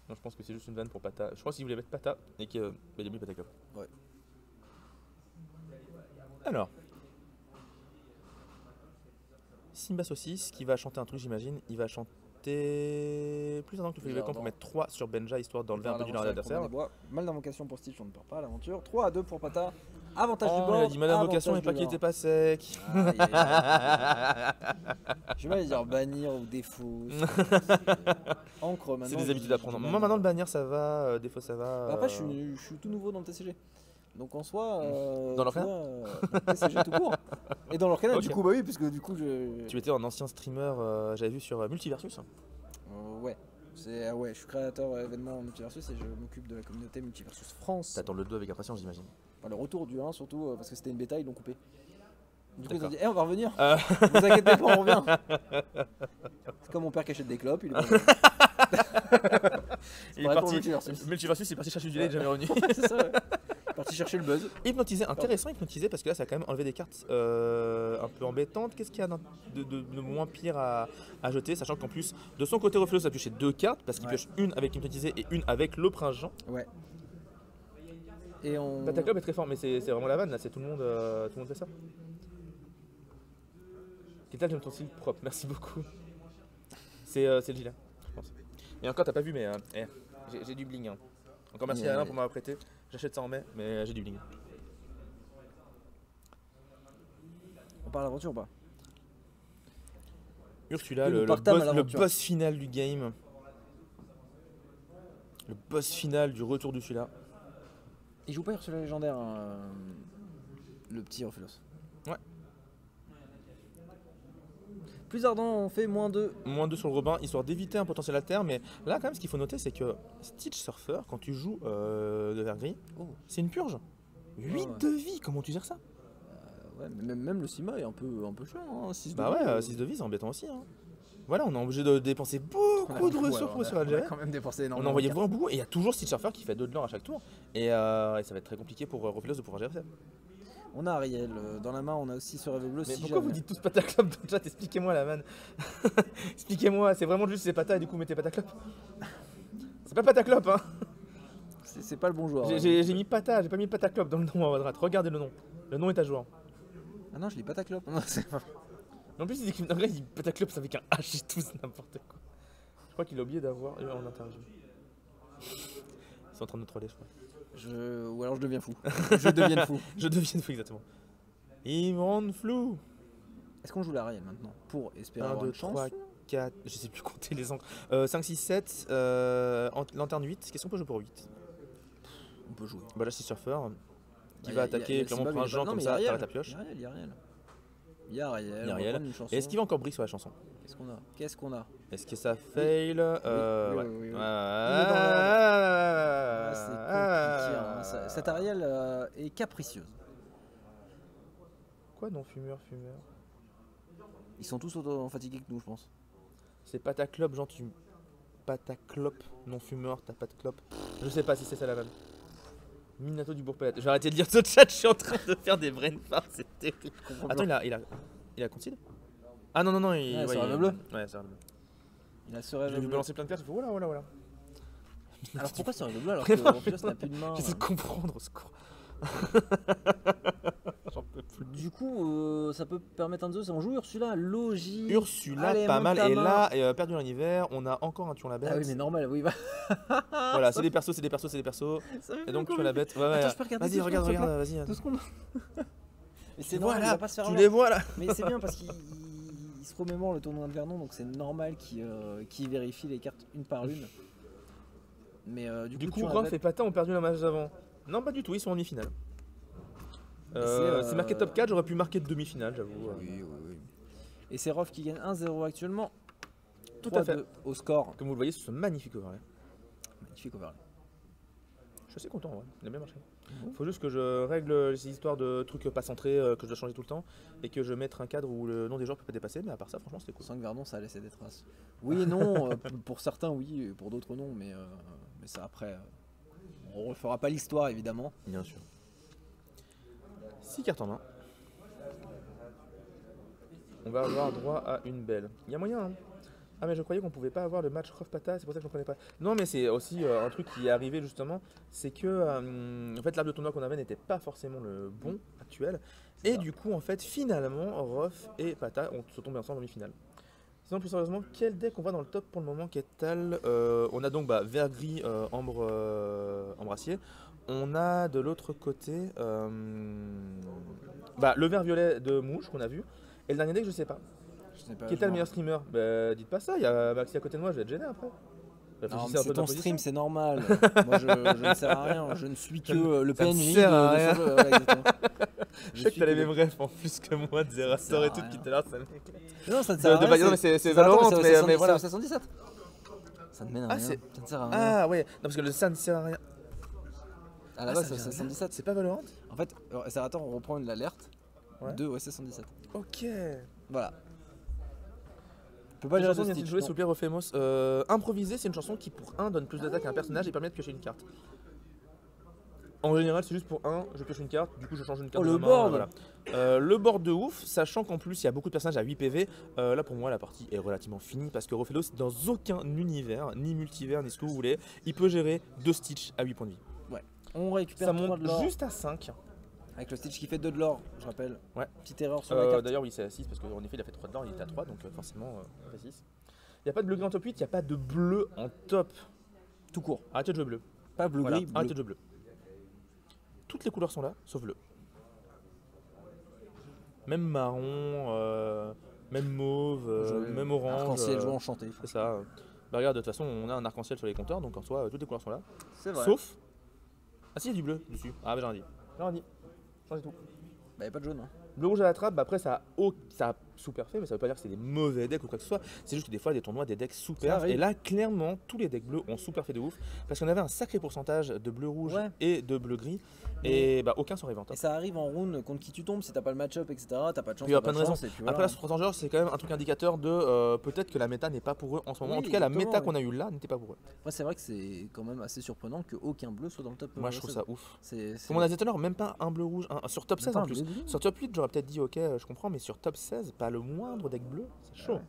Non, je pense que c'est juste une vanne pour Pata. Je pense qu'il voulait mettre Pata et qu'il a mis Pétaclap. Ouais. Alors. Simba Saucisse qui va chanter un truc, j'imagine. Il va chanter plus ardent que le feu du volcan pour mettre 3 sur Benja histoire d'enlever un peu du large adversaire. Mal d'invocation pour Stitch, on ne perd pas l'aventure. 3 à 2 pour Pata. Avantage du Oh, bord. il a dit Madame Vocation et avantage pas du qu'il bord. était pas sec. Aïe, aïe, aïe. J'ai mal à dire bannir ou défaut. Encre maintenant. C'est des habitudes à prendre. Moi maintenant le bannir ça va, des fois ça va. Après, je suis tout nouveau dans le TCG. Donc en soi. Dans tu l'Orcana vois, dans le TCG tout court. Et dans l'Orcana, Ok. du coup, bah oui, parce que du coup, je. Tu étais un ancien streamer, j'avais vu sur Multiversus. Ouais. Ouais, je suis créateur événement Multiversus et je m'occupe de la communauté Multiversus France. T'attends le 2 avec impatience, j'imagine. Enfin, le retour du 1 surtout parce que c'était une bêta, ils l'ont coupé. Du coup, ils ont D'accord. dit, on va revenir. Vous inquiétez pas, on revient. C'est comme mon père qui achète des clopes, il est revenu. Il est pareil pour parti. Multiversus. Multiversus, il est parti chercher du lait, il est jamais revenu. Ouais, c'est ça, ouais. Parti chercher le buzz. Hypnotisé, intéressant hypnotisé parce que là ça a quand même enlevé des cartes un peu embêtantes. Qu'est-ce qu'il y a de moins pire à jeter, sachant qu'en plus de son côté Reflex a pioché 2 cartes parce qu'il Ouais. pioche une avec hypnotisé et une avec le prince Jean. Ouais. Et on. Bataclub est très fort, mais c'est vraiment la vanne là, c'est tout le monde fait ça. Kétal, j'aime ton style propre, merci beaucoup. C'est le gilet, je pense. Et encore, t'as pas vu, mais j'ai du bling. Hein. Encore merci à Alain pour m'avoir prêté. J'achète ça en mai, mais j'ai du bling. On parle aventure ou pas? Ursula, Oui, nous le partâmes à boss, le l'aventure. boss final du game. Le boss final du retour d'Ursula. Il joue pas Ursula légendaire, hein, le petit Ophelos. Ouais. Plus ardent, on fait -2. Moins 2 sur le Robin, histoire d'éviter un potentiel à terre. Mais là, quand même, ce qu'il faut noter, c'est que Stitch Surfer, quand tu joues de vert gris, Oh. c'est une purge. 8 ouais. de vie, comment tu gères ça? Ouais, mais même le Sima est un peu chiant, hein, 6 Bah ouais, 6 de vie, c'est embêtant aussi. Hein. Voilà, on est obligé de dépenser beaucoup de ressources pour se faire On a gérer. quand même dépensé On énormément. a envoyé de vraiment beaucoup et il y a toujours Stitch Surfer qui fait 2 de l'or à chaque tour. Et ça va être très compliqué pour Rofelos de pouvoir gérer ça. cartes. On a Ariel, dans la main on a aussi ce Rêve Bleu. Mais Si pourquoi vous jamais- dites tous Pataclop dans le chat? Expliquez-moi la man. Expliquez-moi, c'est vraiment juste c'est Pata et du coup mettez Pataclop. C'est pas Pataclop hein. C'est pas le bon joueur. J'ai mis Pata, j'ai pas mis Pataclop dans le nom à droite. Regardez le nom. Le nom est à jour. Ah non, je lis pas ta clope. Non, c'est pas- En plus, il dit, en vrai, il dit Pataclop, ça avec un H et tout, c'est n'importe quoi. Je crois qu'il a oublié d'avoir en interview. Ils sont en train de nous troller, je crois. Ou alors je deviens fou. Je deviens fou. Je deviens fou, exactement. Imran Flou. Est-ce qu'on joue l'Ariel maintenant pour espérer 1, avoir 2, une chance 3, 4, je sais plus compter les encres. 5, 6, 7, lanterne 8. Qu'est-ce qu'on peut jouer pour 8? On peut jouer. Bah là, c'est Surfer qui Bah, va y a attaquer Simba, clairement mais Prince y a pas- Jean non, comme mais ça, y a t'arrêtes la pioche. Il y a Ariel. Il y a Ariel. Il y a on va Ariel. prendre une chanson. Et est-ce qu'il va encore brick sur la chanson? Qu'est-ce qu'on a Est-ce que ça fail? oui, Ouais. oui. Ah, C'est compliqué, hein. Cette Ariel est capricieuse. Quoi non fumeur? Ils sont tous autant fatigués que nous, je pense. C'est pas ta clope, genre tu... Pas ta clope, non fumeur, t'as pas de clope. Je sais pas si c'est ça la vanne. Minato du Bourg-Palette. J'ai arrêté de lire ce chat, je suis en train de faire des brain farts, c'est terrible. Attends, il a concile? Ah non, non, non, Ouais, sur rêve bleu. Ouais, c'est rêve bleu. Il a ce J'ai rêve vu bleu. balancer plein de cartes, je fais voilà, voilà, voilà. Alors pourquoi sur rêve bleu alors que Orpheus n'a plus de main J'essaie de comprendre, au secours. J'en peux plus. Du coup, ça peut permettre un de Zeus. On joue Ursula, logique. Ursula, Allez, pas monte mal. ta Et main. là, perdu en hiver, on a encore un tuant la bête. Ah oui, mais normal, oui. Bah... Voilà, c'est des persos, c'est des persos, c'est des persos. Ça me fait Et donc, beaucoup tuant la rire. bête. Ouais, ouais. Attends, je peux regarder Vas-y, deux regarde, secondes, regarde, vas-y. 2 secondes. Mais c'est normal, il Voilà, va pas se faire tu avoir. les vois là. Mais c'est bien parce qu'il se remémore le tournoi de Vernon, donc c'est normal qu'il vérifie les cartes une par une. Mais Du coup, tu as Rof bête- et Patin ont perdu la match d'avant. Non, pas du tout, ils sont en demi-finale. C'est marqué top 4, j'aurais pu marquer demi-finale, j'avoue. Oui. Et c'est Rof qui gagne 1-0 actuellement. Tout à fait. 3-2 au score. Comme vous le voyez, c'est ce magnifique overlay. Magnifique overlay. Je suis assez content, ouais. Il a bien marché. Faut juste que je règle ces histoires de trucs pas centrés que je dois changer tout le temps et que je mette un cadre où le nom des joueurs peut pas dépasser, mais à part ça, franchement, c'était cool. Sans que Vernon, ça a laissé des traces. Oui et non, pour certains oui, pour d'autres non, mais ça après, on refera pas l'histoire évidemment. Bien sûr. 6 cartes en main. On va avoir droit à une belle. Il y a moyen, hein. Ah mais je croyais qu'on pouvait pas avoir le match Rof Pata, c'est pour ça que je comprenais pas. Non mais c'est aussi un truc qui est arrivé justement, c'est que en fait l'arbre de tournoi qu'on avait n'était pas forcément le bon actuel. Et ça. du coup en fait finalement Rof et Pata ont se tombé ensemble en demi-finale. Sinon plus sérieusement, quel deck on voit dans le top pour le moment Ketal on a donc vert gris ambre embrassier. On a de l'autre côté le vert violet de mouche qu'on a vu. Et le dernier deck je sais pas. Je sais pas. Qui était le meilleur streamer? Bah dites pas ça, il y a Maxi à côté de moi, je vais être gêné après. Non, Réfléchissez mais un peu c'est de ton ma position. stream, c'est normal. Moi, je ne sers à rien. Je ne suis que le ça me PNJ sert à de rien. son jeu. Ouais, exactement. Je sais que suis t'as les que mêmes refs en plus que moi, de Zerator et sert tout à depuis rien. tout à l'heure, ça m'éclate. Non, ça ne sert à rien. Non, mais c'est attends, Valorant, c'est mais voilà. C'est 77. Ça ne mène à Ah, rien. c'est- Ça ne sert à rien. Ah ouais, non parce que le ça ne sert à rien. À la base, ça c'est vient de là. 77. C'est pas Valorant? En fait, attends, on reprend l'alerte Ouais. de OSS 117. Ok. Voilà. On peut pas Une dire chanson de vient-il Stitch. jouer, non. s'il vous plaît, Refemos Improviser, c'est une chanson qui pour 1 donne plus d'attaque à un personnage et permet de piocher une carte. En général, c'est juste pour 1, je pioche une carte, du coup je change une carte Oh, de le ma main, board. voilà. Le board de ouf, sachant qu'en plus il y a beaucoup de personnages à 8 PV. Là pour moi la partie est relativement finie parce que Rofelos dans aucun univers, ni multivers, ni ce que vous voulez, il peut gérer 2 Stitch à 8 points de vie. On récupère Ça 3 monte de l'or. juste à 5. Avec le Stitch qui fait 2 de l'or, je rappelle. Ouais. Petite erreur sur la carte. D'ailleurs oui c'est à 6 parce qu'en effet il a fait 3 de l'or, il était à 3 donc forcément ça fait 6. Il n'y a pas de bleu gris en top 8, il n'y a pas de bleu en top. Tout court. Arrêtez de jouer bleu. Pas bleu Voilà, gris, bleu. arrêtez de jouer bleu. Toutes les couleurs sont là, sauf bleu. Même marron, même mauve, même orange. Arc-en-ciel, joue enchanté. C'est ça. Bah regarde, de toute façon, on a un arc-en-ciel sur les compteurs, donc en soi, toutes les couleurs sont là. C'est vrai. Sauf. Ah si, il y a du bleu dessus. Ah, bah j'en ai dit. J'en ai dit. Changez tout. Bah, y a pas de jaune. Hein. Bleu rouge à la trappe, bah après ça a super fait, mais ça veut pas dire que c'est des mauvais decks ou quoi que ce soit. C'est juste que des fois, des tournois, des decks super. arrive. Et là, clairement, tous les decks bleus ont super fait de ouf. Parce qu'on avait un sacré pourcentage de bleu rouge Ouais. et de bleu gris. Et bah aucun sans revente. Et ça arrive en round contre qui tu tombes, si t'as pas le match-up, etc. T'as pas de chance. Puis il y a t'as plein de pas raisons. chance, et puis Après, voilà. là, sur 3 joueurs, c'est quand même un truc indicateur de peut-être que la méta n'est pas pour eux en ce moment. Oui, En tout cas, la exactement, méta oui. qu'on a eu là n'était pas pour eux. Après, c'est vrai que c'est quand même assez surprenant qu'aucun bleu soit dans le top. Moi, je trouve ça ouf. C'est. Comme on a dit tout à l'heure, même pas un bleu rouge, sur top 16 en plus. Sur top 8, j'aurais peut-être dit ok, je comprends, mais sur top 16, pas le moindre deck bleu, c'est chaud.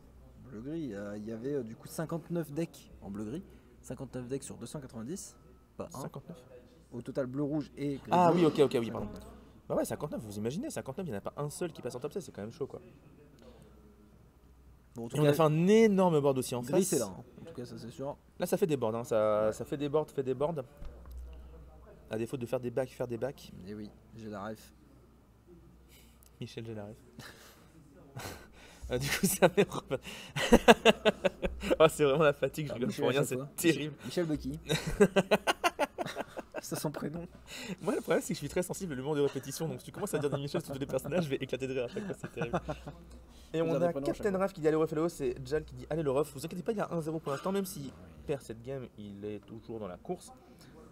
Bleu gris, il y avait du coup 59 decks en bleu gris, 59 decks sur 290, pas un. 59. Au total bleu rouge et gris. Ah bleu. oui, ok, oui, pardon. Bah ouais, 59, vous imaginez, 59, il n'y en a pas un seul qui passe en top 16, c'est quand même chaud quoi. Bon, en tout Et on a cas, fait un énorme board aussi en gris face. c'est là, hein. En tout cas ça c'est sûr. Là, ça fait des boards, hein. Ça fait des boards, À défaut de faire des bacs, Et oui, j'ai la ref. Michel Gélaref. Du coup, ça met. Oh, c'est vraiment la fatigue, je Ah, rigole Michel pour à rien, chaque c'est fois. terrible. Michel Bucky. C'est son prénom. Moi, le problème, c'est que je suis très sensible à l'humour de répétition, donc si tu commences à dire des Michel sur tous les personnages, je vais éclater de rire à chaque fois, c'est terrible. Et on Vous a avez prénom à chaque Captain Raf qui dit allez Ruff, c'est Jal qui dit allez le Ruff. Vous inquiétez pas, il y a 1-0 pour l'instant, même s'il perd cette game, il est toujours dans la course.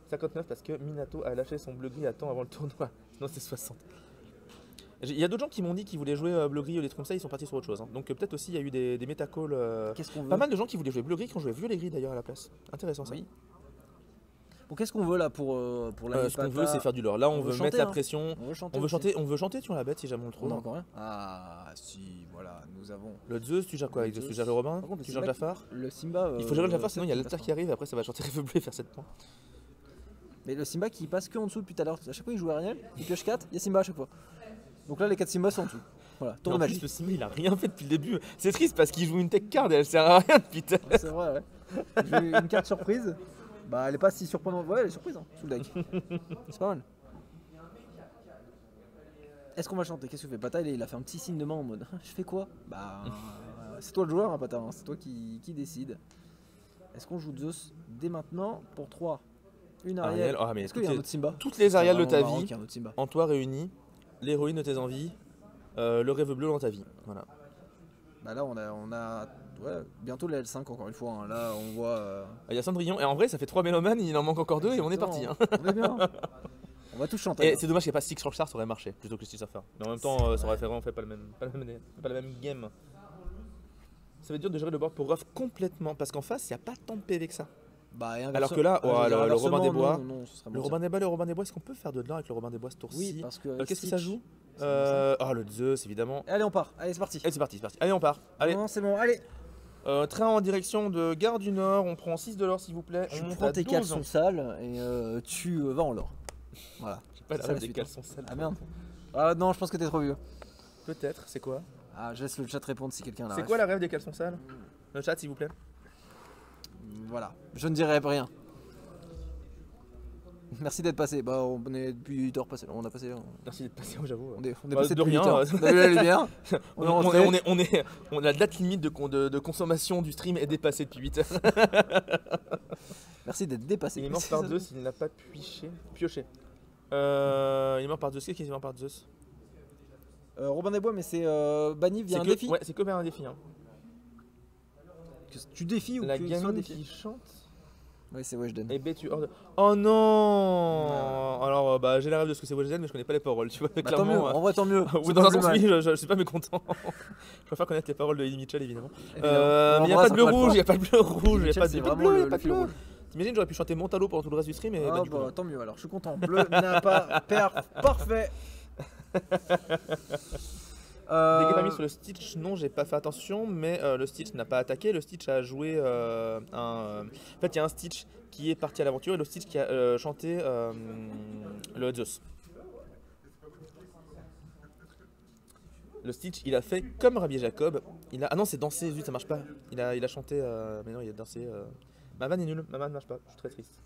59 parce que Minato a lâché son bleu gris à temps avant le tournoi. Non, c'est 60. Il y a d'autres gens qui m'ont dit qu'ils voulaient jouer bleu gris ou des trucs comme ça, ils sont partis sur autre chose. Hein. Donc peut-être aussi il y a eu des métacalls. Qu'est-ce qu'on veut? Pas mal de gens qui voulaient jouer bleu gris qui ont joué violet gris d'ailleurs à la place. Intéressant ça. Oui. Bon, qu'est-ce qu'on veut là pour la Ce qu'on veut, c'est faire du lore. Là, on veut mettre chanter, la hein. pression. On veut chanter. On veut aussi. chanter, on veut chanter, tu vois la bête si jamais on le On trouve. a encore rien. Ah, si, voilà, nous avons. Le Zeus, tu gères quoi avec Le Zeus? Tu Zeus. gères le Robin? Par contre, le Tu gères Simba Jafar? Le Simba. Il faut gérer le Jafar, sinon il y a peut-être l'altar qu'il qui arrive et après ça va chanter Rêve bleu et faire 7 points. Mais le Simba qui passe que en dessous depuis tout à l'heure. À chaque fois, il joue Ariel, il pioche 4, il y a Simba à chaque fois. Donc là, les 4 Simbas sont en dessous. Voilà, Mais tour en de plus, magie. le Simba il a rien fait depuis le début. C'est triste parce qu'il joue une tech card et elle sert à rien depuis tout à l'heure. C'est vrai, ouais. J'ai eu une carte surprise. Bah, elle est pas si surprenante. Ouais, elle est surprise, hein, sous le deck. C'est pas mal. Est-ce qu'on va chanter? Qu'est-ce que tu fais? Pata, il a fait un petit signe de main en mode je fais quoi? Bah, c'est toi le joueur, hein, Pata. Hein. C'est toi qui décide. Est-ce qu'on joue Zeus dès maintenant pour 3? Une Ariel. Ariel, ah, mais Est-ce qu'il y a un toutes autre Simba? toutes les Ariel de ta Vraiment marrant vie qu'il y ait un autre Simba. en toi réunis, l'héroïne de tes envies, le rêve bleu dans ta vie. Voilà. Bah là, on a ouais, bientôt les L5 encore une fois. Hein. Là, on voit. Il y a Cendrillon et en vrai ça fait 3 mélomanes, il en manque encore 2 et on est parti. Hein. On est bien. On va tous chanter. Et c'est dommage qu'il n'y ait pas Six Rockstar, ça aurait marché plutôt que Steel Surfer. Mais en même temps, ça aurait fait vraiment fait pas la même game. Ça va être dur de gérer le board pour Ruff complètement parce qu'en face il n'y a pas tant de PV que ça. Bah, et Alors que là, je veux ouais, dire, le Robin des Bois, non, ce serait Le bon, Robin des Bois, est-ce qu'on peut faire de l'or avec le Robin des Bois ce tour-ci? Oui, parce que. Qu'est-ce que ça joue? c'est bon, Ah, le Zeus évidemment. Allez, on part. Allez, c'est parti. Allez, c'est parti, c'est parti. Allez, on part. Allez, Non, c'est bon. Allez. train en direction de Gare du Nord. On prend 6 de l'or s'il vous plaît. Je On monte prends à tes 12. caleçons sales et tu vas en l'or. Voilà. J'ai pas C'est ça, la la des suite, caleçons sales. Ah merde. Ah non, je pense que t'es trop vieux. Peut-être, c'est quoi? Ah, je laisse le chat répondre si quelqu'un l'a. C'est quoi la rêve des caleçons sales? Le chat s'il vous plaît. Voilà. Je ne dirai rien. Merci d'être passé. Bah, on est depuis 8 heures passé. On a passé. Merci d'être passé, j'avoue. On est Bah, passé de depuis 8 rien, heures. On a vu la lumière. On est rentré. On a la date limite de consommation du stream est dépassée depuis 8 heures. Merci d'être dépassé. Il est mort par Zeus, il n'a pas pioché. Il est mort par Zeus, qu'est-ce qu'il est mort par Zeus? Robin des Bois, mais c'est banni via un que, défi. ouais, c'est que vers un défi. Hein. Que tu défies ou La que tu sois gamine défié. qui chante Ouais, c'est Weshden. et tu hors de... Oh non. Alors bah j'ai la rêve de ce que c'est Weshden mais je connais pas les paroles, tu vois, Bah, tant mieux. clairement. En vrai, tant mieux. Ou C'est dans pas un plus sens mal. oui, je suis pas mécontent. Je préfère connaître les paroles de Eddie Mitchell évidemment. Évidemment. Mais il n'y a pas de bleu rouge, il n'y a pas de bleu rouge, il n'y a pas de C'est bleu, vraiment il y a le pas de fil bleu. rouge. T'imagines, j'aurais pu chanter Montalo pendant tout le reste du stream et Ah bah du coup. bah tant mieux alors, je suis content. Bleu n'a pas parfait. Des Grammy sur le Stitch, non, j'ai pas fait attention, mais le Stitch n'a pas attaqué. Le Stitch a joué En fait, il y a un Stitch qui est parti à l'aventure et le Stitch qui a chanté le Zeus. Le Stitch, il a fait comme Rabbi Jacob. Ah non, c'est dansé, zut, ça marche pas. Il a chanté, mais non, il a dansé. Ma vanne est nulle, ma vanne marche pas, je suis très triste.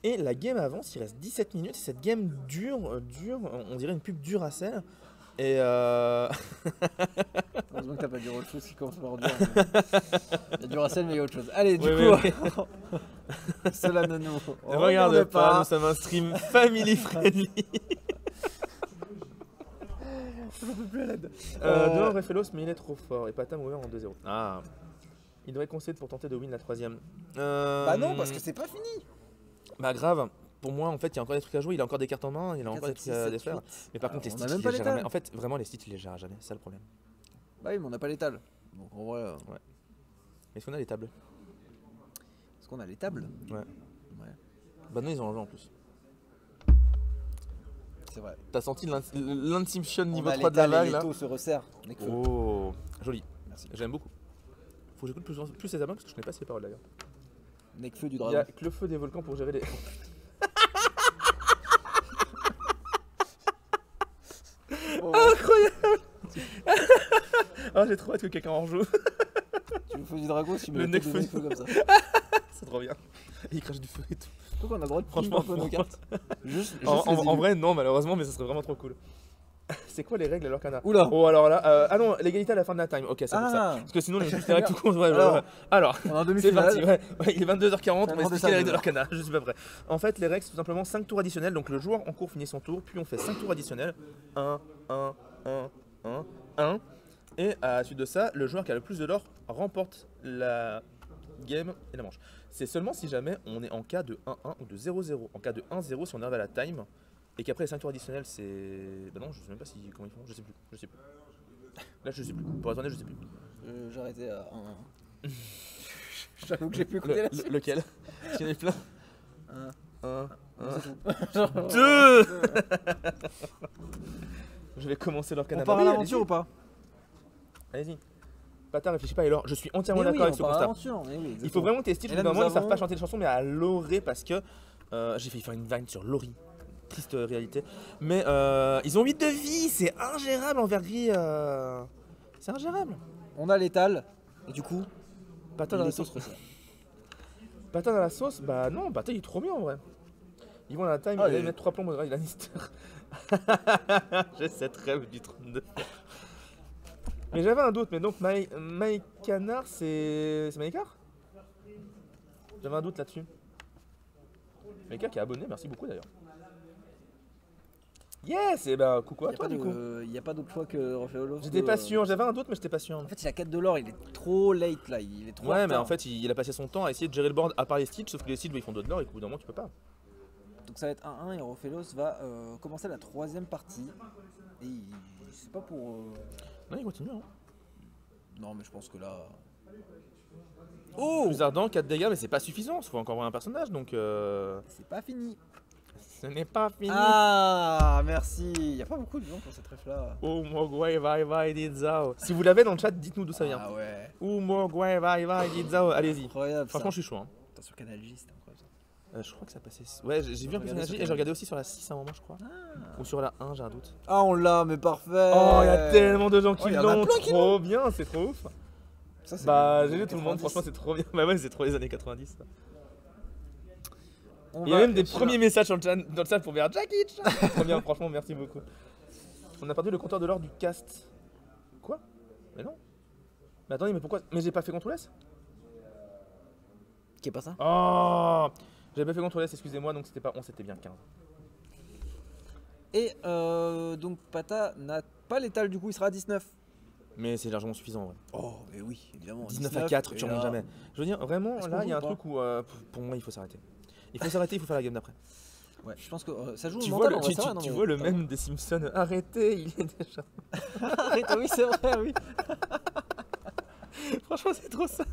Et la game avance, il reste 17 minutes. Et cette game dure, on dirait une pub Duracell. Et Heureusement que t'as pas dit autre chose qui commence par dur. Il y a du Racel, mais il y a autre chose. Allez, du Oui, coup, cela ne nous regarde pas, nous sommes un stream family friendly. Je peux plus à l'aide. Dehors Rephelos, mais il est trop fort. Et Patam ouvert en 2-0. Ah. Il devrait concéder pour tenter de win la troisième. Bah non, parce que c'est pas fini. Bah grave. Pour moi, en fait, il y a encore des trucs à jouer. Il a encore des cartes en main. Il a encore des trucs à défaire. Mais par contre, les on a Stitch, même il pas les gère l'étal. jamais. En fait, vraiment, les Stitch, il les gère jamais. C'est ça le problème. Bah oui, mais on n'a pas l'étal. Donc en vrai, Est-ce qu'on a les tables? est-ce qu'on a les tables? Ouais. Ouais, Bah non, ils ont un jeu en plus. c'est vrai. T'as senti l'Inception niveau On a 3 de la l'étal et vague là? les taux se resserrent. Nekfeu. Oh, joli. Merci. J'aime beaucoup. Faut que j'écoute plus ces albums parce que je connais pas ces paroles d'ailleurs. Nekfeu du Il y a dragon. que le feu des volcans pour gérer les. Oh, Incroyable. Ah, j'ai trop hâte que quelqu'un en joue. tu le feu du dragon, tu mets Le le Nekfeu. Nekfeu comme ça. C'est trop bien. Et il crache du feu et tout. Donc on a le droit de Franchement, prendre un peu nos cartes. Juste En vrai, non, malheureusement, mais ça serait vraiment trop cool. C'est quoi les règles alors qu'on a? Oula. Oh, alors là. Ah non, l'égalité à la fin de la time. Ok, c'est pour ça. Ah, Parce que sinon, les juste direct tout court. Ouais, Alors. ouais. Alors. on a un C'est parti, demi-finale. ouais. Il est 22h40, on va Vraiment expliquer les règles de descendre. l'Arcana, je suis pas prêt. En fait, les règles, c'est tout simplement 5 tours additionnels. Donc le joueur en cours finit son tour, puis on fait 5 tours additionnels. 1, 1, 1, 1, 1. Et à la suite de ça, le joueur qui a le plus de l'or remporte la game et la manche. C'est seulement si jamais on est en cas de 1-1 ou de 0-0. En cas de 1-0, si on arrive à la time, et qu'après les 5 tours additionnels, c'est. Bah non, je sais même pas comment ils font, je sais plus. Là, je sais plus. Pour être honnête, je sais plus. J'ai arrêté à 1. J'avoue que j'ai pu écouter la suite. Lequel? Il y en a plein. Un. Un. Deux. Je vais commencer leur On canal. part à l'aventure ou pas? Allez-y. Pata, réfléchis pas, Elor. Je suis entièrement Mais oui, d'accord avec on ce part à constat. l'aventure. Mais oui, Il faut exactement. vraiment que tes styles, Et là, normalement, nous ils savent avons- pas chanter des chansons, mais à Loré parce que j'ai failli faire une vanne sur Laurie. Triste réalité. Mais ils ont 8 de vie, c'est ingérable envers gris. C'est ingérable. On a l'étal. Et du coup, Pata il dans la est sauce. sauce. Pata dans la sauce, bah non, Pata il est trop bien en vrai. Ils vont à la time, Ah, ils oui. mettent 3 plombs au Grey Lannister. J'ai cette rêve du trône de fer. Mais j'avais un doute, mais donc Mike Canard, c'est Maïkar? J'avais un doute là-dessus. Maïkar qui est abonné, merci beaucoup d'ailleurs. Yes, et ben coucou à toi du coup. Il n'y a pas d'autre choix que Rofelos. J'étais pas sûr, j'avais un doute mais j'étais pas sûr. En fait, la quête de l'or, il est trop late là. Il est trop. Ouais, mais retard. en fait il a passé son temps à essayer de gérer le board à part les Stitch, sauf que les Stitch ils font d'autres lore et qu'au bout d'un moment tu peux pas. Donc ça va être 1-1 et Rofelos va commencer la troisième partie. Et c'est pas pour. Non, il continue. Hein. Non, mais je pense que là. Oh Plus ardent, 4 dégâts, mais c'est pas suffisant, il faut encore voir un personnage donc. C'est pas fini. Ce n'est pas fini. Ah, merci. Il n'y a pas beaucoup de gens pour cette ref là. Oh Mogwai vai vai di zao. Si vous l'avez dans le chat, dites-nous d'où ça vient. Ah ouais. Oh Mogwai vai vai di zao. Allez-y. Incroyable. Franchement, je suis chaud. Hein. Attends, sur Canal J, c'était incroyable ça. Je crois que ça passait. Ouais, j'ai vu un peu sur regardais sur et j'ai regardé aussi sur la 6 à un moment, je crois. Ou sur la 1, j'ai un doute. Ah, on l'a, mais parfait. Oh, il y a tellement de gens qui Oh, y en a l'ont. plein qui Trop bien, c'est trop ouf. Ça, c'est Bah, les GG tout le monde, 90. franchement, c'est trop bien. Bah, ouais, c'est trop les années 90. Ça. On Il y a va même des sur- premiers messages dans le chat pour vers Jackie Chan. Trop bien, franchement, merci beaucoup. On a perdu le compteur de l'or du cast. Quoi? Mais non. Mais attendez, mais pourquoi? Mais j'ai pas fait CTRL S? Qui est pas ça? Oh! J'avais pas fait CTRL S, excusez-moi, donc c'était pas 11, c'était bien 15. Et donc Pata n'a pas l'étal, du coup il sera à 19. Mais c'est largement suffisant, ouais. Oh, mais oui, évidemment. 19 à 4, tu et remontes là- jamais. Je veux dire, vraiment, Est-ce là, qu'on il y a un joue ou truc où, pour moi, il faut s'arrêter. Il faut s'arrêter, il faut faire la game d'après. Ouais, je pense que ça joue au Tu mental, vois, en vrai, c'est vrai, non, tu mais- vois le même des Simpsons. Arrêtez, il est déjà. Arrête, oui, c'est vrai, oui. Franchement, c'est trop ça.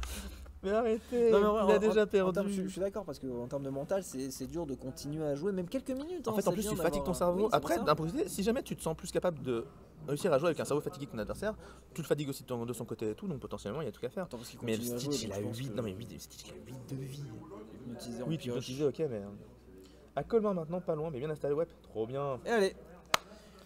Mais arrêtez, Non, mais en vrai, il a en- déjà en perdu. termes- je suis d'accord, parce qu'en termes de mental, c'est dur de continuer à jouer, même quelques minutes. En hein, fait, en c'est plus, bien tu fatigues ton d'avoir- cerveau. Oui, c'est Après, pour ça. d'un point de vue, si jamais tu te sens plus capable de réussir à jouer avec un cerveau fatigué que ton adversaire, tu le fatigues aussi de son côté et tout, donc potentiellement, il y a tout à faire. Attends, parce qu'il Mais continue à Stitch, jouer, il donc a je pense 8. que- Non, mais Stitch, il a 8 de vie. Hypnotisé en Oui, tu peux pioche. utiliser, ok, mais. À Colmar maintenant, pas loin, mais bien installé web. Trop bien. Et allez,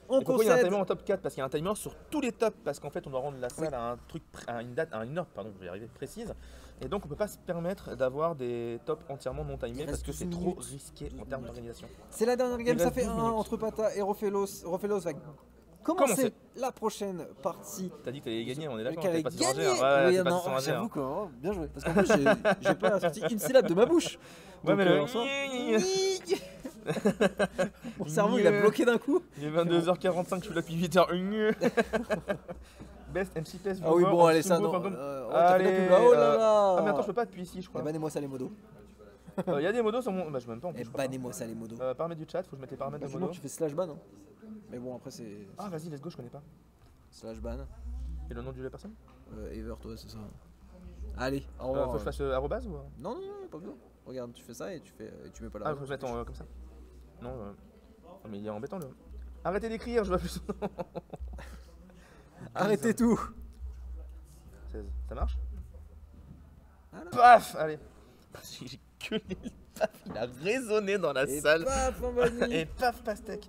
on Et pourquoi il y a un concède. timer en top 4? Parce qu'il y a un timer sur tous les tops, parce qu'en fait on doit rendre la salle à un truc, à une date, à une heure, pardon, je vais y arriver, précise. Et donc on peut pas se permettre d'avoir des tops entièrement non timés Il parce reste que c'est 12 trop minutes. risqué en termes d'organisation. C'est la dernière game, Il ça reste fait 12 1 minutes. entre Pata et Rofelos. Rofelos va commencer Commencer. la prochaine partie. T'as dit que t'allais gagner, on est d'accord, Qu'elle t'es ait pas sur un gagné. G1. Ouais, Oui, t'es pas non, sur un G1. j'avoue que oh, bien joué. Parce qu'en plus, j'ai pas sorti une syllabe de ma bouche. Ouais, mais Donc, le. en soi- Mon cerveau, il a bloqué d'un coup. Il est 22h45, je suis là depuis 8h. Best and cheapest. Ah oui, bon, allez, ça, non. T'as fait la pub là. Oh là là. Ah, mais attends, je peux pas appuyer ici, je crois. Eh, bannez-moi ça, les modos. Il y a des modos sur mon. Bah, je peux même pas en plus. Eh, je crois pas. bannez-moi ça, les modos. Paramètres du chat, faut que je mette les paramètres de Sinon, modos. tu fais slash ban. Hein. Mais bon, après, c'est Ah, vas-y, let's go, je connais pas. slash ban. Et le nom de la personne? Evert, ouais, c'est ça. Allez, au revoir. Faut que je fasse arrobase ou. Non, non, non, pas besoin. Regarde, tu fais ça et tu mets pas la. Ah, faut que je mette comme ça. Non, oh, mais il est embêtant le. Arrêtez d'écrire, je vois plus. Arrêtez tout. 16. Ça marche? Voilà. Paf! Allez! J'ai gueulé le paf, il a résonné dans la Et salle. paf, on va venir. Et paf, pastèque!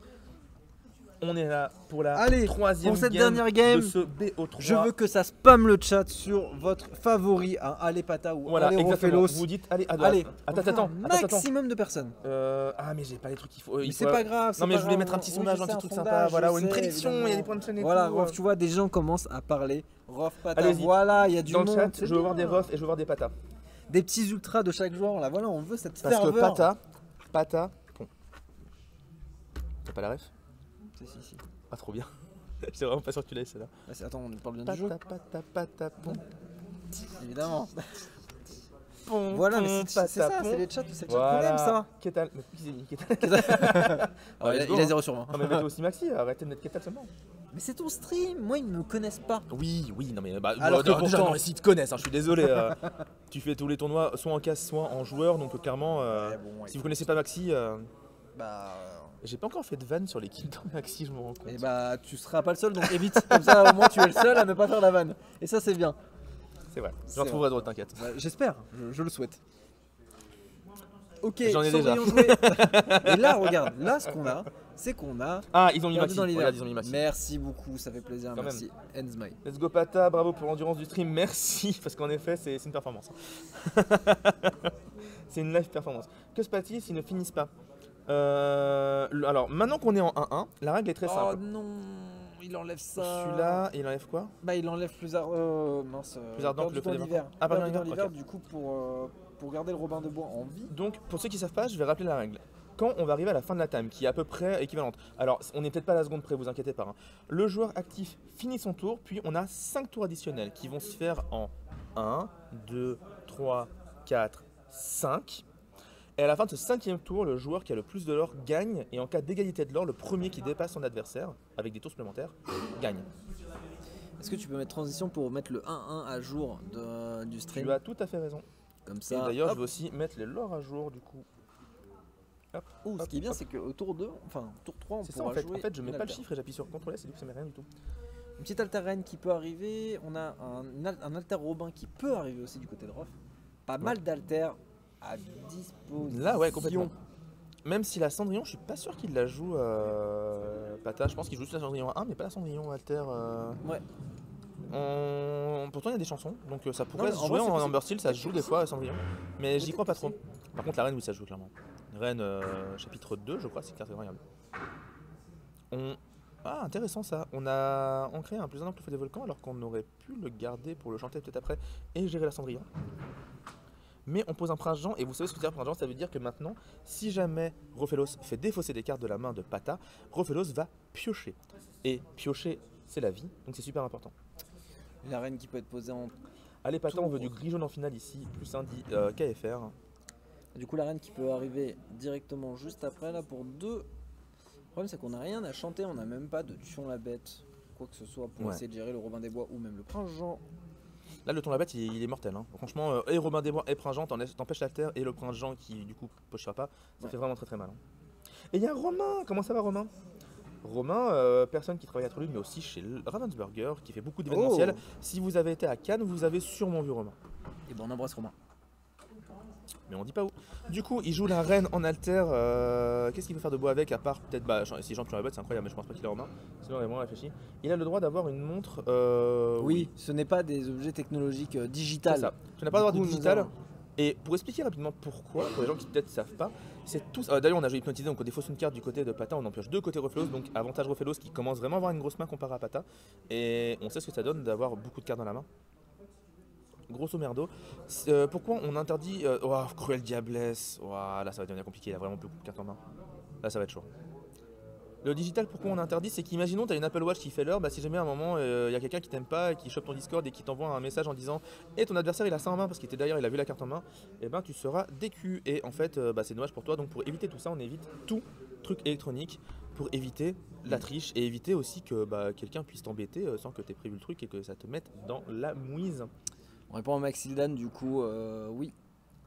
On est là pour la Allez, troisième pour cette game dernière game, de ce BO3. Je veux que ça spamme le chat sur votre favori, un Allez Pata ou Voilà, Allez exactement. Rofelos. Vous dites, allez, Allez, attends. maximum de personnes. Ah, mais j'ai pas les trucs qu'il faut. Mais il c'est faut- pas grave. Non, mais je voulais grave, mettre un petit oui, sondage, je un sais, petit truc sondage, sympa, voilà, je ou une sais, prédiction, il y a des évidemment. points de chaîne et Voilà, tout. Rof, tu vois, des gens commencent à parler. Rof, Pata, Allez-y. voilà, il y a du Dans le monde. chat, c'est je veux voir bien. des refs et je veux voir des patas. Des petits ultras de chaque joueur, là, voilà, on veut cette Parce que ferveur. pata, bon. T'as pas la ref? Si. Ah, trop bien. J'étais vraiment pas sûr que tu l'aies celle-là. Ah, attends, on parle bien du jeu, Pata, pom. évidemment. Pom, Voilà, pom, mais c'est ça, pata, c'est pom. les chats qu'on aime, ça. Ketal, mais qui c'est Ketal? Ah, let's go, il a hein. 0 sur 20. Ah, mais mettez aussi Maxi, arrêtez de mettre Ketal seulement. Mais c'est ton stream, moi ils me connaissent pas. Oui, non mais Alors que déjà, pourtant- non mais s'ils te connaissent, hein, je suis désolé. Tu fais tous les tournois soit en casse, soit en joueur, donc clairement, Ouais, bon, si vous connaissez pas Maxi, Bah. j'ai pas encore fait de vanne sur l'équipe dans Maxi, je me rends compte. Et bah tu seras pas le seul donc évite, comme ça au moins tu es le seul à ne pas faire la vanne. Et ça c'est bien. C'est vrai, C'est j'en trouverai d'autres, t'inquiète. Bah, j'espère, je le souhaite. Ok, J'en ai déjà. Cendrillon joué. Et là regarde, là ce qu'on a, c'est qu'on a Ah, ils ont mis perdu Maxi, dans l'hiver. regarde, ils ont mis Maxi. Merci beaucoup, ça fait plaisir, Quand merci. Enzmai. Let's go Pata, bravo pour l'endurance du stream, merci, parce qu'en effet c'est une performance. C'est une live performance. Que se passe-t-il s'ils ne finissent pas Alors maintenant qu'on est en 1-1, la règle est très Oh simple. non, il enlève ça. Celui-là, il enlève quoi? Bah il enlève plus mince. Plus ardent que le feu dans des l'hiver. vapeurs. Ah, pardon, Perdu dans l'hiver, l'hiver, ok. du coup pour garder le Robin de Bois en vie. Donc pour ceux qui ne savent pas, je vais rappeler la règle. Quand on va arriver à la fin de la time, qui est à peu près équivalente. Alors on n'est peut-être pas à la seconde près, vous inquiétez pas. Hein. Le joueur actif finit son tour, puis on a 5 tours additionnels qui vont se faire en 1, 2, 3, 4, 5. Et à la fin de ce 5e tour, le joueur qui a le plus de l'or gagne. Et en cas d'égalité de l'or, le premier qui dépasse son adversaire, avec des tours supplémentaires, gagne. Est-ce que tu peux mettre transition pour mettre le 1-1 à jour du stream? Tu as tout à fait raison. Comme Et ça. d'ailleurs, je hop. vais aussi mettre les lores à jour du coup. Hop, Oh, ce hop, qui est bien, hop. c'est qu'au tour 2, enfin tour 3, on C'est ça pourra en fait. jouer. En fait, je mets une pas le alter. chiffre et j'appuie sur CTRL S et du coup ça met rien du tout. Une petite alter reine qui peut arriver. On a un alter Robin qui peut arriver aussi du côté de Rof. Pas mal d'alters à disposition. Là, ouais, complètement. Même si la Cendrillon, je suis pas sûr qu'il la joue Pata. Je pense qu'il joue juste la Cendrillon 1, mais pas la Cendrillon Alter. Ouais. Pourtant, il y a des chansons, donc ça Non, pourrait mais se en jouer vrai, c'est en possible. Amber Steel, ça se joue des fois à Cendrillon. Mais j'y Peut-être crois pas que trop. Par contre, la reine, oui, ça se joue clairement. Reine chapitre 2, je crois, c'est carte variable. Ah, intéressant ça. On a ancré un plus 1 que le feu des volcans alors qu'on aurait pu le garder pour le chanter peut-être après et gérer la Cendrillon. Mais on pose un prince Jean et vous savez ce que c'est un prince Jean, ça veut dire que maintenant, si jamais Rofelos fait défausser des cartes de la main de Pata, Rofelos va piocher. Et piocher, c'est la vie, donc c'est super important. La reine qui peut être posée en. Allez Pata, Tour. on veut du gris jaune en finale ici, plus un KFR. Du coup, la reine qui peut arriver directement juste après là pour 2. Le problème, c'est qu'on n'a rien à chanter, on n'a même pas de tuons la bête, quoi que ce soit pour Ouais. essayer de gérer le Robin des Bois ou même le prince Jean. Là, le ton la bête, il est mortel. Hein. Franchement, et Robin des Bois et Prince Jean t'empêches la terre et le Prince Jean qui, du coup, pochera pas, ça Ouais. fait vraiment très très mal. Hein. Et il y a Romain, comment ça va Romain? Romain, personne qui travaille à Trollude, mais aussi chez Ravensburger, qui fait beaucoup d'événementiels. Oh. Si vous avez été à Cannes, vous avez sûrement vu Romain. Et ben on embrasse Romain. Mais on dit pas où. Du coup, il joue la reine en alter. Qu'est-ce qu'il peut faire de beau avec, à part peut-être, si Jean la bête, c'est incroyable, mais je pense pas qu'il est Romain. Sinon, on a vraiment réfléchi. Il a le droit d'avoir une montre. Oui, ce n'est pas des objets technologiques C'est digitales. ça. Tu n'as pas le droit Du de coup, nous digital. avons- Et pour expliquer rapidement pourquoi, pour les gens qui peut-être ne savent pas, c'est tout. D'ailleurs, on a joué hypnotisé, donc on défausse une carte du côté de Pata, on en pioche deux côté Rofelos, donc avantage Rofelos qui commence vraiment à avoir une grosse main comparé à Pata. Et on sait ce que ça donne d'avoir beaucoup de cartes dans la main. Grosso merdo. Pourquoi on interdit. Oh, Cruel Diablesse. Oh, là, ça va devenir compliqué, il a vraiment beaucoup de cartes en main. Là, ça va être chaud. Le digital, pourquoi on interdit, c'est qu'imaginons tu as une Apple Watch qui fait l'heure, si jamais à un moment il y a quelqu'un qui t'aime pas, qui chope ton Discord et qui t'envoie un message en disant et ton adversaire il a ça en main parce qu'il était derrière, il a vu la carte en main, et ben tu seras DQ. Et en fait c'est dommage pour toi, donc pour éviter tout ça, on évite tout truc électronique pour éviter la triche et éviter aussi que quelqu'un puisse t'embêter sans que tu aies prévu le truc et que ça te mette dans la mouise. On répond à Maxildan, du coup, oui.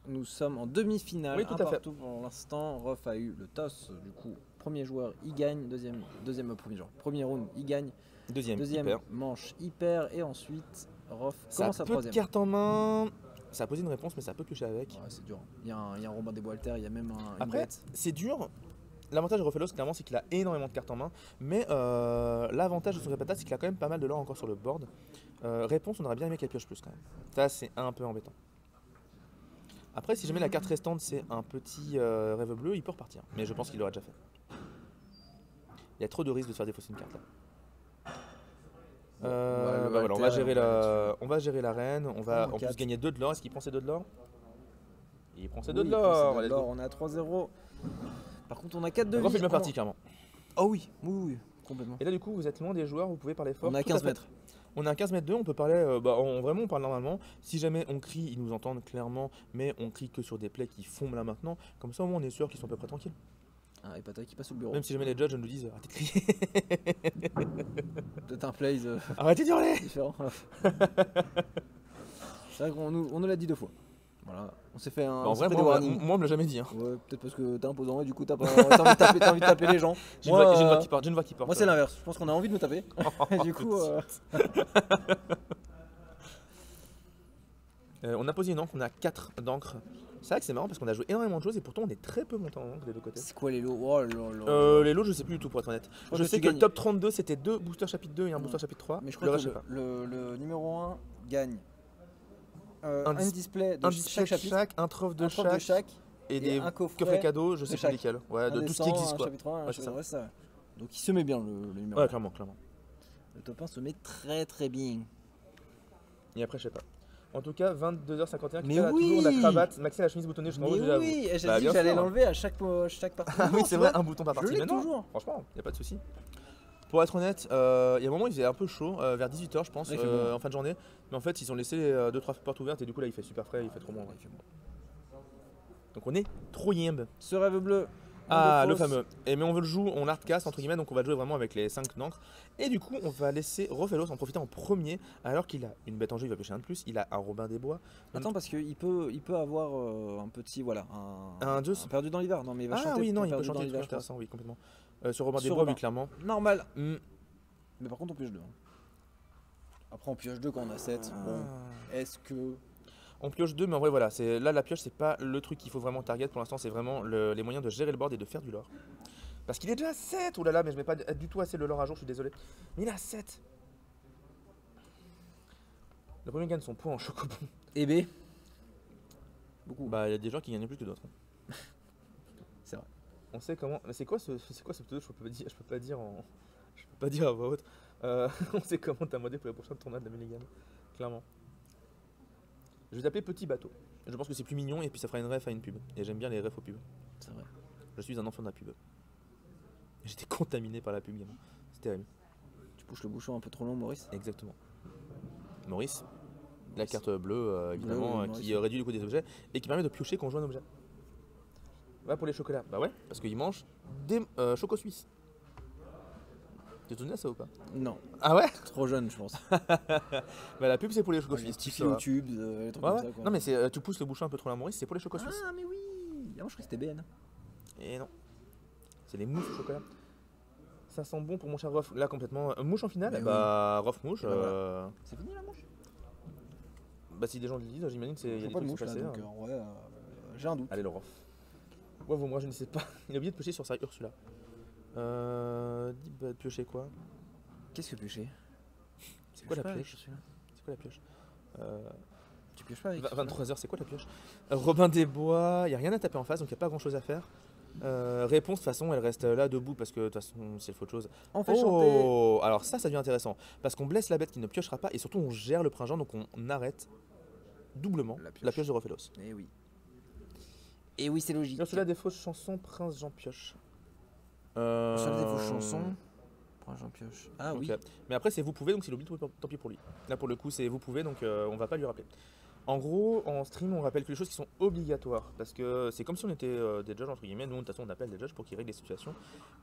Nous sommes en demi-finale. Oui, tout un à fait. partout pour l'instant. Rof a eu le toss, du coup, premier joueur, il gagne. Premier joueur. Premier round, il gagne. Deuxième Deuxième hyper. manche, hyper. Et ensuite, Rof Ça commence sa peu de troisième. cartes en main, ça a posé une réponse mais ça peut piocher avec. Ouais, c'est dur. Il y a un Robin des Bois Alter, il y a même une Après, bête. c'est dur. L'avantage de Rofelos, clairement, c'est qu'il a énormément de cartes en main. Mais l'avantage de son Repata, c'est qu'il a quand même pas mal de l'or encore sur le board. Réponse, on aurait bien aimé qu'elle pioche plus quand même. Ça, c'est un peu embêtant. Après, si jamais la carte restante, c'est un petit rêve bleu, il peut repartir. Mais je pense qu'il l'aurait déjà fait. Il y a trop de risques de se faire défausser une carte là. Ouais, le Voilà, on va Alter, gérer on on va gérer la reine. On va en en plus quatre. gagner 2 de l'or. Est-ce qu'il prend ses 2 de l'or? Il prend ses Oui, 2 de il prend l'or. ses deux Let's de l'or, go. on est à 3-0. Par contre, on a 4 de vie. Rof est bien parti, clairement. Oh oui, oui, complètement. Et là, du coup, vous êtes loin des joueurs, vous pouvez parler fort. On est à Tout à 15 fait. mètres. On est à 15 mètres d'eux, on peut parler, vraiment on parle normalement. Si jamais on crie, ils nous entendent clairement, mais on crie que sur des plays qui font là maintenant. Comme ça au moins on est sûr qu'ils sont à peu près tranquilles. Ah, et Pataille qui passe au bureau. Même si jamais les judges nous disent arrêtez de crier. Peut-être un plays Arrêtez d'hurler. différent. C'est vrai qu'on nous l'a dit 2 fois. Voilà, on s'est fait un. En on s'est vrai, fait des moi, warnings. on me l'a jamais dit. Hein. Ouais, peut-être parce que t'es imposant et du coup t'as envie de taper les gens. J'ai Moi, une voix qui porte. J'ai une voix qui porte. moi c'est l'inverse, je pense qu'on a envie de me taper. Et du coup, On a posé une encre, on a 4 d'encre. C'est vrai que c'est marrant parce qu'on a joué énormément de choses et pourtant on est très peu monté en encre des deux côtés. c'est quoi les lots? Oh là là. Les lots, je sais plus du tout pour être honnête. crois Je que sais tu que le gagnes. top 32 c'était 2 boosters chapitre 2 et un Non. booster chapitre 3. Mais je Le crois reste, que je sais pas. le numéro 1 gagne Un un display de Un display chaque de chapitre, chaque, un trophée de un trophée de chaque chaque, et des un coffret coffrets cadeaux, je sais plus chaque. lesquels. Ouais, un de des tout ce 100, qui existe un quoi. chapitre 1, un Ouais, c'est chapitre 2, ouais, ça. Donc il se met bien le numéro Ouais, 1. clairement, clairement. Le top 1 se met très très bien. Et après, je sais pas. En tout cas, 22h51, Mais qui a oui toujours la cravate, Maxime la chemise boutonnée jusqu'en haut, Mais déjà. oui, et j'ai Bah, dit bien que j'allais sûr. l'enlever à chaque partie. Ah oui, Non, c'est tu vrai, vois, un bouton par je partie. l'ai Mais non, toujours. franchement, y a pas de souci. Pour être honnête, il y a un moment il faisait un peu chaud, vers 18h je pense, Ouais, il fait bon. en fin de journée. Mais en fait, ils ont laissé 2-3 portes ouvertes et du coup là il fait super frais, il fait trop bon. Ouais. Donc on est trop yimbe. Ce rêve bleu. Ah, Monde le fausse. fameux. Et mais on veut le jouer en hardcast entre guillemets, donc on va jouer vraiment avec les 5 d'encre. Et du coup, on va laisser Rofelos en profiter en premier, alors qu'il a une bête en jeu, il va pêcher un de plus, il a un Robin des Bois. Attends, parce qu'il peut avoir un petit, voilà, Un Zeus. perdu dans l'hiver. Non, mais il va Ah chanter. oui, non, pour il peut perdu dans chanter, l'hiver, c'est je pense. intéressant, oui, complètement. Sur Robin des Sur Bois, Robin. oui, clairement. Normal. Hmm. Mais par contre, on pioche 2. Après, on pioche 2 quand on a 7. Bon, est-ce que. On pioche 2, mais en vrai, voilà, là la pioche, c'est pas le truc qu'il faut vraiment target pour l'instant, c'est vraiment les moyens de gérer le board et de faire du lore. Parce qu'il est déjà à 7, oh là là, mais je mets pas du tout assez le lore à jour, je suis désolé. Mais il est à 7. Le premier gagne son point en chocobon. Et B. Beaucoup. Bah, il y a des gens qui gagnent plus que d'autres. C'est vrai. On sait comment. Mais c'est quoi ce pseudo? Je peux pas dire à voix haute. On sait comment t'as modé pour les prochains tournois de la Mulligan. Clairement. Je vais t'appeler Petit Bateau. Je pense que c'est plus mignon et puis ça fera une ref à une pub. Et j'aime bien les refs aux pubs. C'est vrai. Je suis un enfant de la pub. J'étais contaminé par la pub, gamin. C'est terrible. Tu pousses le bouchon un peu trop long, Maurice. Exactement. Maurice, la carte bleue, évidemment, oui, Maurice. qui réduit le coût des objets et qui permet de piocher quand on joue un objet. Va pour les chocolats. Bah ouais, parce qu'il mange des chocos suisses. Tu te souviens de ça ou pas? Non, Ah ouais? trop jeune, je pense. Bah la pub c'est pour les chocos Les suisses. petits ça va. YouTube, les trucs Ouais, comme ouais. ça. Quoi. Non mais c'est tu pousses le bouchon un peu trop loin, Maurice, c'est pour les chocos suisses. Ah, mais oui. Ah, moi, je crois que c'était BN. Et non. C'est les mousses au chocolat. Ça sent bon pour mon cher Rof. Là complètement. Mouche en finale? Bah oui. Bah Rof mouche. Et bah voilà. C'est fini la manche? Bah si des gens le disent, j'imagine que c'est. Je y a vois des pas de trucs mouche qui là, sont donc passés, en vrai, j'ai un doute. Allez le Rof. Ouais, moi je ne sais pas. Il a oublié de piocher sur sa Ursula. Dis bah piocher quoi? Qu'est-ce que piocher? C'est quoi la pioche? C'est quoi la pioche? Tu pioches pas avec 23h, c'est quoi la pioche? Robin des Bois, y a rien à taper en face, donc y a pas grand chose à faire. Réponse, de toute façon, elle reste là debout parce que de toute façon, c'est autre chose. On fait chanter. Oh, alors ça devient intéressant parce qu'on blesse la bête qui ne piochera pas et surtout on gère le pringent, donc on arrête doublement la pioche de Rofelos. Eh oui. Et oui, c'est logique. Ursula des fausses chansons, Prince Jean Pioche. Ursula des fausses chansons. Prince Jean Pioche. Ah oui. Ok. Mais après, c'est vous pouvez, donc s'il oublie, tant pis pour lui. Là, pour le coup, c'est vous pouvez, donc on va pas lui rappeler. En gros, en stream, on rappelle que les choses qui sont obligatoires. Parce que c'est comme si on était des judges, entre guillemets. Nous, de toute façon, on appelle des judges pour qu'ils règlent les situations.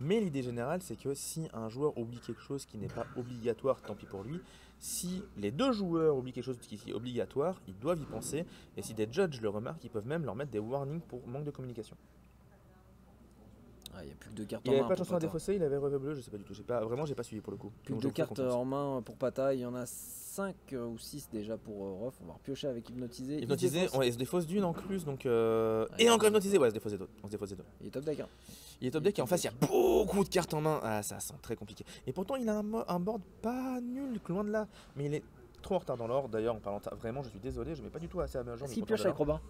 Mais l'idée générale, c'est que si un joueur oublie quelque chose qui n'est pas obligatoire, tant pis pour lui. Si les deux joueurs oublient quelque chose qui est obligatoire, ils doivent y penser. Et si des judges le remarquent, ils peuvent même leur mettre des warnings pour manque de communication. Ah, il n'y a plus que 2 cartes Il en avait main. pas de pour chanson à Pata. défausser, il avait rêve bleu, je sais pas du tout. Vraiment, j'ai pas suivi pour le coup. Plus que Donc, 2 je vous fais cartes confiance. en main pour Pata. Il y en a 5 ou 6 déjà pour Ruff. On va repiocher avec Hypnotisé. Hypnotisé, il se défausse d'une en plus, donc. Et Ouais. encore hypnotisé, ouais, on se défausse des deux. Il est top deck. Hein. Il est top deck et en face, il y a beaucoup de cartes en main. Ah, ça sent très compliqué. Et pourtant, il a un board pas nul, loin de là. Mais il est trop en retard dans l'ordre. D'ailleurs, en parlant vraiment, je suis désolé, je mets pas du tout assez à ma jambe. Est-ce qu'il pioche avec Robin?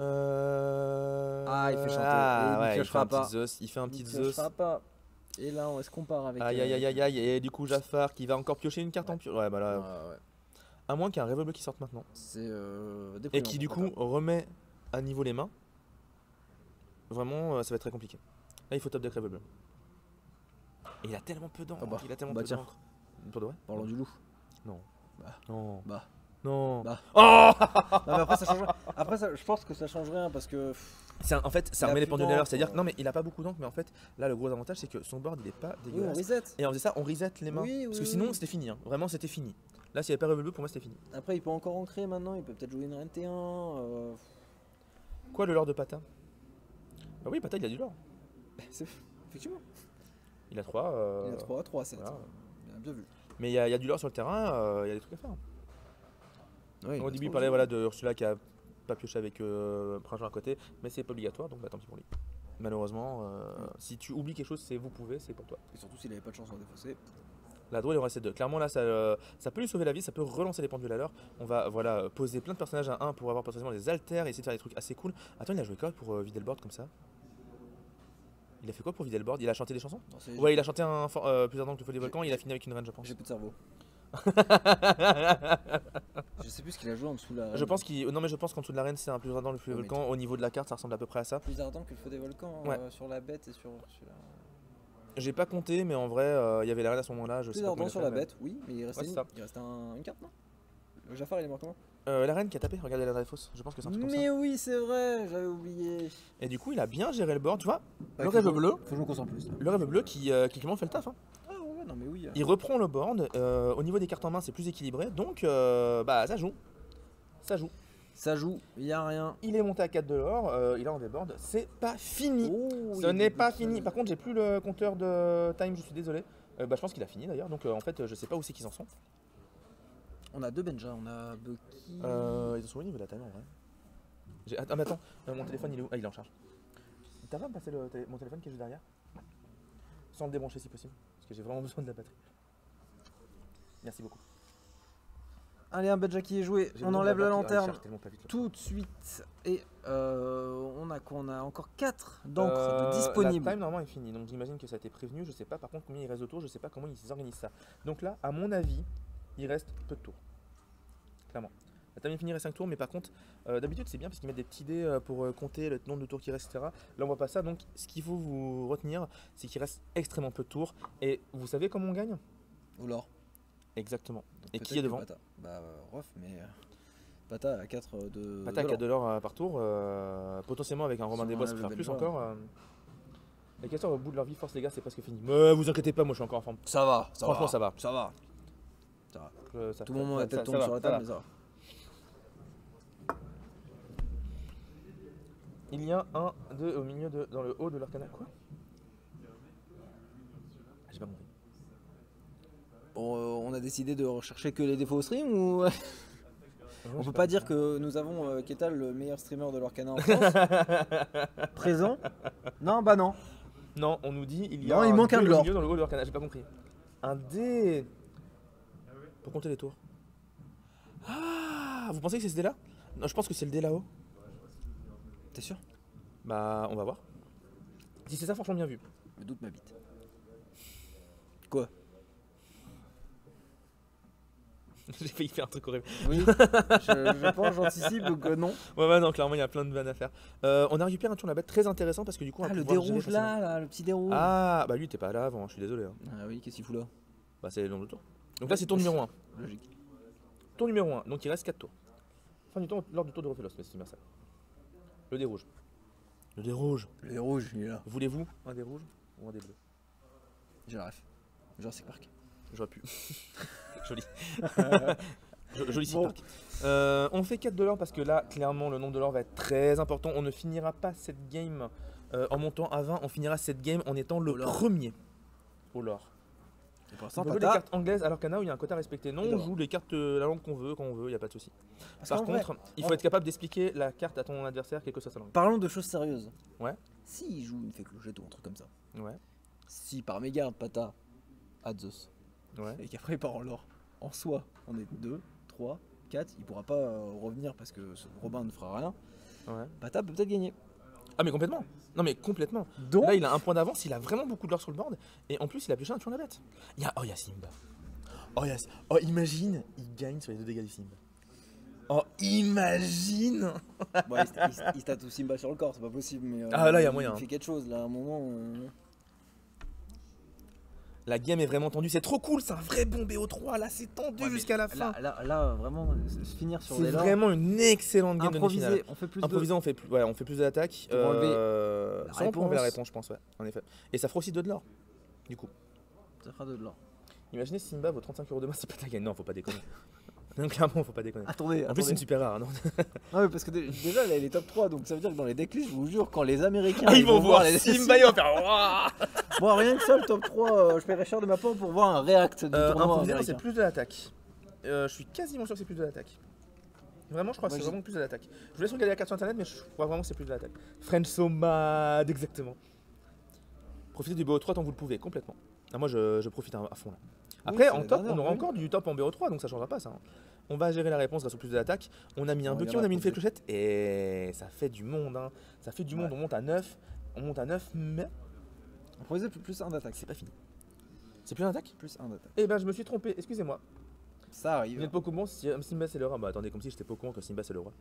Ah, il fait chanter. Ah, Et il ouais, il fait piochera un petit pas. Zeus. Il fait un petit Il Zeus. piochera pas. Et là, est-ce qu'on part avec. Aïe aïe aïe aïe aïe. Et du coup, Jafar qui va encore piocher une carte en pioche. Ouais, bah là. Ouais. À moins qu'il y ait un rêve bleu qui sorte maintenant. C'est Et déprimant qui du pour coup Pata. remet à niveau les mains. Vraiment, ça va être très compliqué. Là, il faut top deck rêve bleu. Et il a tellement peu d'encre. Ah bah, Il a tellement bah peu tiens. d'encre. Pour de vrai? Parlons du loup. Non. Bah. Non. Bah. Non. Bah. Oh Non, mais après, ça change rien. Après, je pense que ça change rien parce que. En fait, ça Il a remet les plus pendules à l'heure. d'encre, C'est-à-dire que non, mais il a pas beaucoup d'encre, mais en fait, là, le gros avantage, c'est que son board, il est pas Oui, on dégueulasse. reset. Et on faisait ça, on reset les mains. Oui, Parce oui, que sinon, oui. c'était fini. Hein. Vraiment, c'était fini. Là, s'il n'y avait pas Revel bleu, pour moi, c'était fini. Après, il peut encore ancrer maintenant, il peut peut-être jouer une reine T1. Quoi, le lore de Pata? Bah oui, Pata, il a du lore. Effectivement. Il a 3. Il a 3, 3, 7. voilà. Bien vu. Mais il y a du lore sur le terrain, il y a des trucs à faire. Oui, Au début, il parlait voilà, de Ursula qui a pas pioché avec Prince à côté, mais c'est pas obligatoire, donc bah, tant pis pour lui. Malheureusement, si tu oublies quelque chose, c'est vous pouvez, c'est pour toi. Et surtout s'il avait pas de chance en défausser. La Draw, il en reste 2. Clairement, là, ça peut lui sauver la vie, ça peut relancer les pendules à l'heure. On va voilà, poser plein de personnages à 1 pour avoir potentiellement des alters et essayer de faire des trucs assez cool. Attends, il a joué quoi pour vider le board comme ça? Il a fait quoi pour vider le board? Il a chanté des chansons? Ouais, il a chanté plus ardent que le feu des volcans, il a fini avec une reine, je pense. J'ai plus de cerveau. Je sais plus ce qu'il a joué en dessous de la. Je pense non mais je pense qu'en dessous de l'arène c'est un plus ardent le feu des Ouais, mais volcans. Au niveau de la carte ça ressemble à peu près à ça. Plus ardent que le feu des volcans Ouais. sur la bête et sur la. J'ai pas compté mais en vrai il y avait l'arène à ce moment là. Je sais Plus pas ardent combien sur il a la fait, mais- bête, oui, mais il restait, Ouais, c'est ça. il restait une carte, non? Le Jafar il est mort comment? L'arène qui a tapé, regardez la fausse. Je pense que c'est un truc comme ça. Mais oui, c'est vrai, j'avais oublié. Et du coup il a bien géré le board, tu vois. Le Faut rêve que je- bleu. Faut que je me concentre plus. Là. Le rêve bleu qui clairement fait le taf. Hein. Ah ouais, non mais oui. Il reprend le board. Au niveau des cartes en main c'est plus équilibré. Donc bah ça joue. Ça joue. Ça joue, il y a rien. Il est monté à 4 de l'or, il est en débord. C'est pas fini. Oh, Ce n'est pas fini. Par contre, j'ai plus le compteur de time, je suis désolé. Bah, je pense qu'il a fini d'ailleurs, donc en fait, je sais pas où c'est qu'ils en sont. On a deux Benja, on a Bucky. Ils en sont au niveau de la time en vrai. Ah, mais attends, mon téléphone il est où? Ah, il est en charge. T'as pas me passer mon téléphone qui est juste derrière? Sans le débrancher si possible, parce que j'ai vraiment besoin de la batterie. Merci beaucoup. Allez, un Benja qui est joué, J'ai on besoin de enlève la batterie. Ah, il lanterne charge tellement pas vite, là. tout de suite. Et on a quoi? On a encore 4 d'encre de La disponibles. time normalement est finie, donc j'imagine que ça a été prévenu. Je sais pas par contre combien il reste de tours, je sais pas comment ils organisent ça. Donc là, à mon avis, il reste peu de tours. Clairement. La time est finie, il reste 5 tours, mais par contre, d'habitude c'est bien parce qu'ils mettent des petits dés pour compter le nombre de tours qui reste, etc. Là on voit pas ça, donc ce qu'il faut vous retenir, c'est qu'il reste extrêmement peu de tours. Et vous savez comment on gagne? Ou l'or. Exactement. Et Peut-être qui est que devant? Pata. Bah, Rof, mais. Pata à 4 de. Pata de 4 de l'or par tour, potentiellement avec un Romain Si des on Bois qui enlève peut faire le plus Benja. encore. Les castors au bout de leur vie, force les gars, c'est presque fini. Mais vous inquiétez pas, moi je suis encore en forme. Ça va, Franchement, ça va. Ça va. Tout le monde la tête tombe sur la table, mais ça va. Il y a un, deux au milieu dans le haut de l'arcana. Quoi? J'ai pas compris. Bon, on a décidé de rechercher que les défauts au stream ou. On peut pas dire que nous avons Ketal, le meilleur streamer de l'Orcana en France. Présent. Non, bah non. Non, on nous dit il y Non, a il manque un dé au glore. milieu dans le haut de l'arcana. J'ai pas compris. Un dé. Pour compter les tours. Ah, vous pensez que c'est ce dé là? Non, je pense que c'est le dé là-haut. T'es sûr? Bah, on va voir. Si c'est ça, franchement bien vu. Le doute m'habite. Quoi? J'ai failli faire un truc horrible. Oui, je pense, j'anticipe, donc non. Ouais, non, clairement, il y a plein de vannes à faire. On a récupéré un tour de la bête très intéressant parce que du coup, on va Ah, le pouvoir dé gérer rouge facilement. là, le petit dé rouge. Ah, bah lui, t'es pas là avant, je suis désolé. Hein. Ah oui, qu'est-ce qu'il fout là? Bah, c'est le nombre de tours. Donc là, c'est tour numéro 1. Logique. Tour numéro 1, donc il reste 4 tours. Fin du tour, lors du tour de Rofelos, mais c'est bien ça. Le dé rouge. Le dé rouge. Le dé rouge, il est là. Voulez-vous un dé rouge ou un dé bleu? J'ai la ref. Jurassic Park. J'aurais pu. Joli. Joli site Bon. park. On fait 4 $ parce que là, clairement, le nombre de l'or va être très important. On ne finira pas cette game en montant à 20. On finira cette game en étant le Au lore. premier au lore. Et pour On l'instant, peut jouer les Pata. cartes anglaises à l'Arcana où il y a un quota respecté. Non, on D'accord. joue les cartes la langue qu'on veut, quand on veut, il n'y a pas de souci. Parce Par qu'en vrai, contre, il faut en- être capable d'expliquer la carte à ton adversaire, quelle que soit sa langue. Parlons de choses sérieuses. Ouais. Si il joue une fée clochette ou un truc comme ça. Ouais, Si par mégarde Pata a Zeus ouais. et qu'après il part en l'or, en soi, on est 2, 3, 4, il pourra pas revenir parce que Robin ne fera rien. Ouais. Pata peut peut-être gagner. Ah, mais complètement. Non, mais complètement. Donc, Là, il a un point d'avance, il a vraiment beaucoup de l'or sur le board. Et en plus, il a pioché un tueur la bête. Il y a Simba. Oh, imagine, il gagne sur les 2 dégâts du Simba. Oh, imagine. bon, il se tatoue Simba sur le corps, c'est pas possible. Mais, Ah, là, il y a moyen. Il fait quelque chose, là, à un moment. La game est vraiment tendue, c'est trop cool, c'est un vrai bon BO3, là c'est tendu Ouais, jusqu'à la fin. Là, vraiment, finir sur C'est des lords. vraiment une excellente game de Improviser, demi-finale. on fait plus Improviser, on fait plus de l'attaque. Pour enlever Sûrement pour enlever la réponse, je pense, ouais, en effet. Et ça fera aussi 2 de l'or, du coup. Ça fera 2 de l'or. Imaginez Simba vaut 35 € demain, c'est pas ta gagne. Non, faut pas déconner. Non, clairement, faut pas déconner. Attendez, En plus, c'est une super rare, non? Non, mais parce que déjà, là, elle est top 3, donc ça veut dire que dans les decklists, je vous jure, quand les Américains. Ah, ils vont voir les Simba, ils vont faire waouh. Moi, rien que ça, le top 3, je paierais cher de ma part pour voir un react du tournoi Improviser, américain. c'est plus de l'attaque. Je suis quasiment sûr que c'est plus de l'attaque. Vraiment, je crois que c'est vraiment plus de l'attaque. Je vous laisse regarder la carte sur internet, mais je crois vraiment que c'est plus de l'attaque. French Somad, exactement. Profitez du BO3 tant que vous le pouvez, complètement. Ah, moi, je profite à fond là. Après, en top, on aura encore du top en BO3, donc ça changera pas ça. On va gérer la réponse grâce au plus de l'attaque. On a mis un Bucky, on a mis une fée clochette, et ça fait du monde. Hein. Ça fait du monde, on monte à 9. On monte à 9, mais. Improviser plus 1 d'attaque. C'est pas fini. C'est plus un attaque? Plus 1 d'attaque. Eh ben, je me suis trompé, excusez-moi. Ça arrive. Vous n'êtes pas au courant, Simba c'est le roi. Bah attendez, comme si j'étais pas au courant que Simba c'est le roi.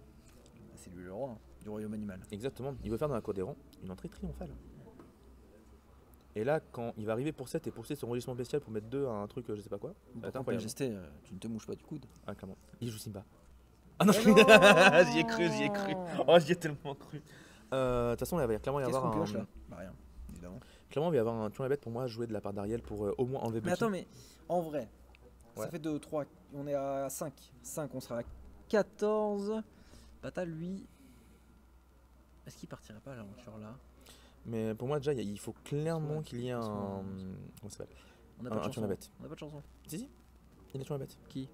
C'est lui le roi du royaume animal. Exactement, il veut faire dans la cour des rangs une entrée triomphale. Et là, quand il va arriver pour 7 et pousser son rugissement bestial pour mettre 2 à un truc, je sais pas quoi. Attends, Majesté, tu ne te mouches pas du coude. Ah, clairement. Il joue Simba. Ah non, j'y ai cru. Oh, j'y ai tellement cru. De toute façon, il va clairement y avoir un. Pioche, là bah rien, évidemment. Clairement, il va y avoir un tour à la bête pour moi jouer de la part d'Ariel pour au moins enlever Bucky. Mais attends, mais en vrai, ouais. Ça fait 2, 3, on est à 5. 5, on sera à 14. Pata, lui. Est-ce qu'il partirait pas à l'aventure là? Mais pour moi, déjà, il faut clairement qu'il y ait un. Comment ça s'appelle? On n'a pas de chanson. On n'a pas de chanson. Si, il est sur la bête. Qui?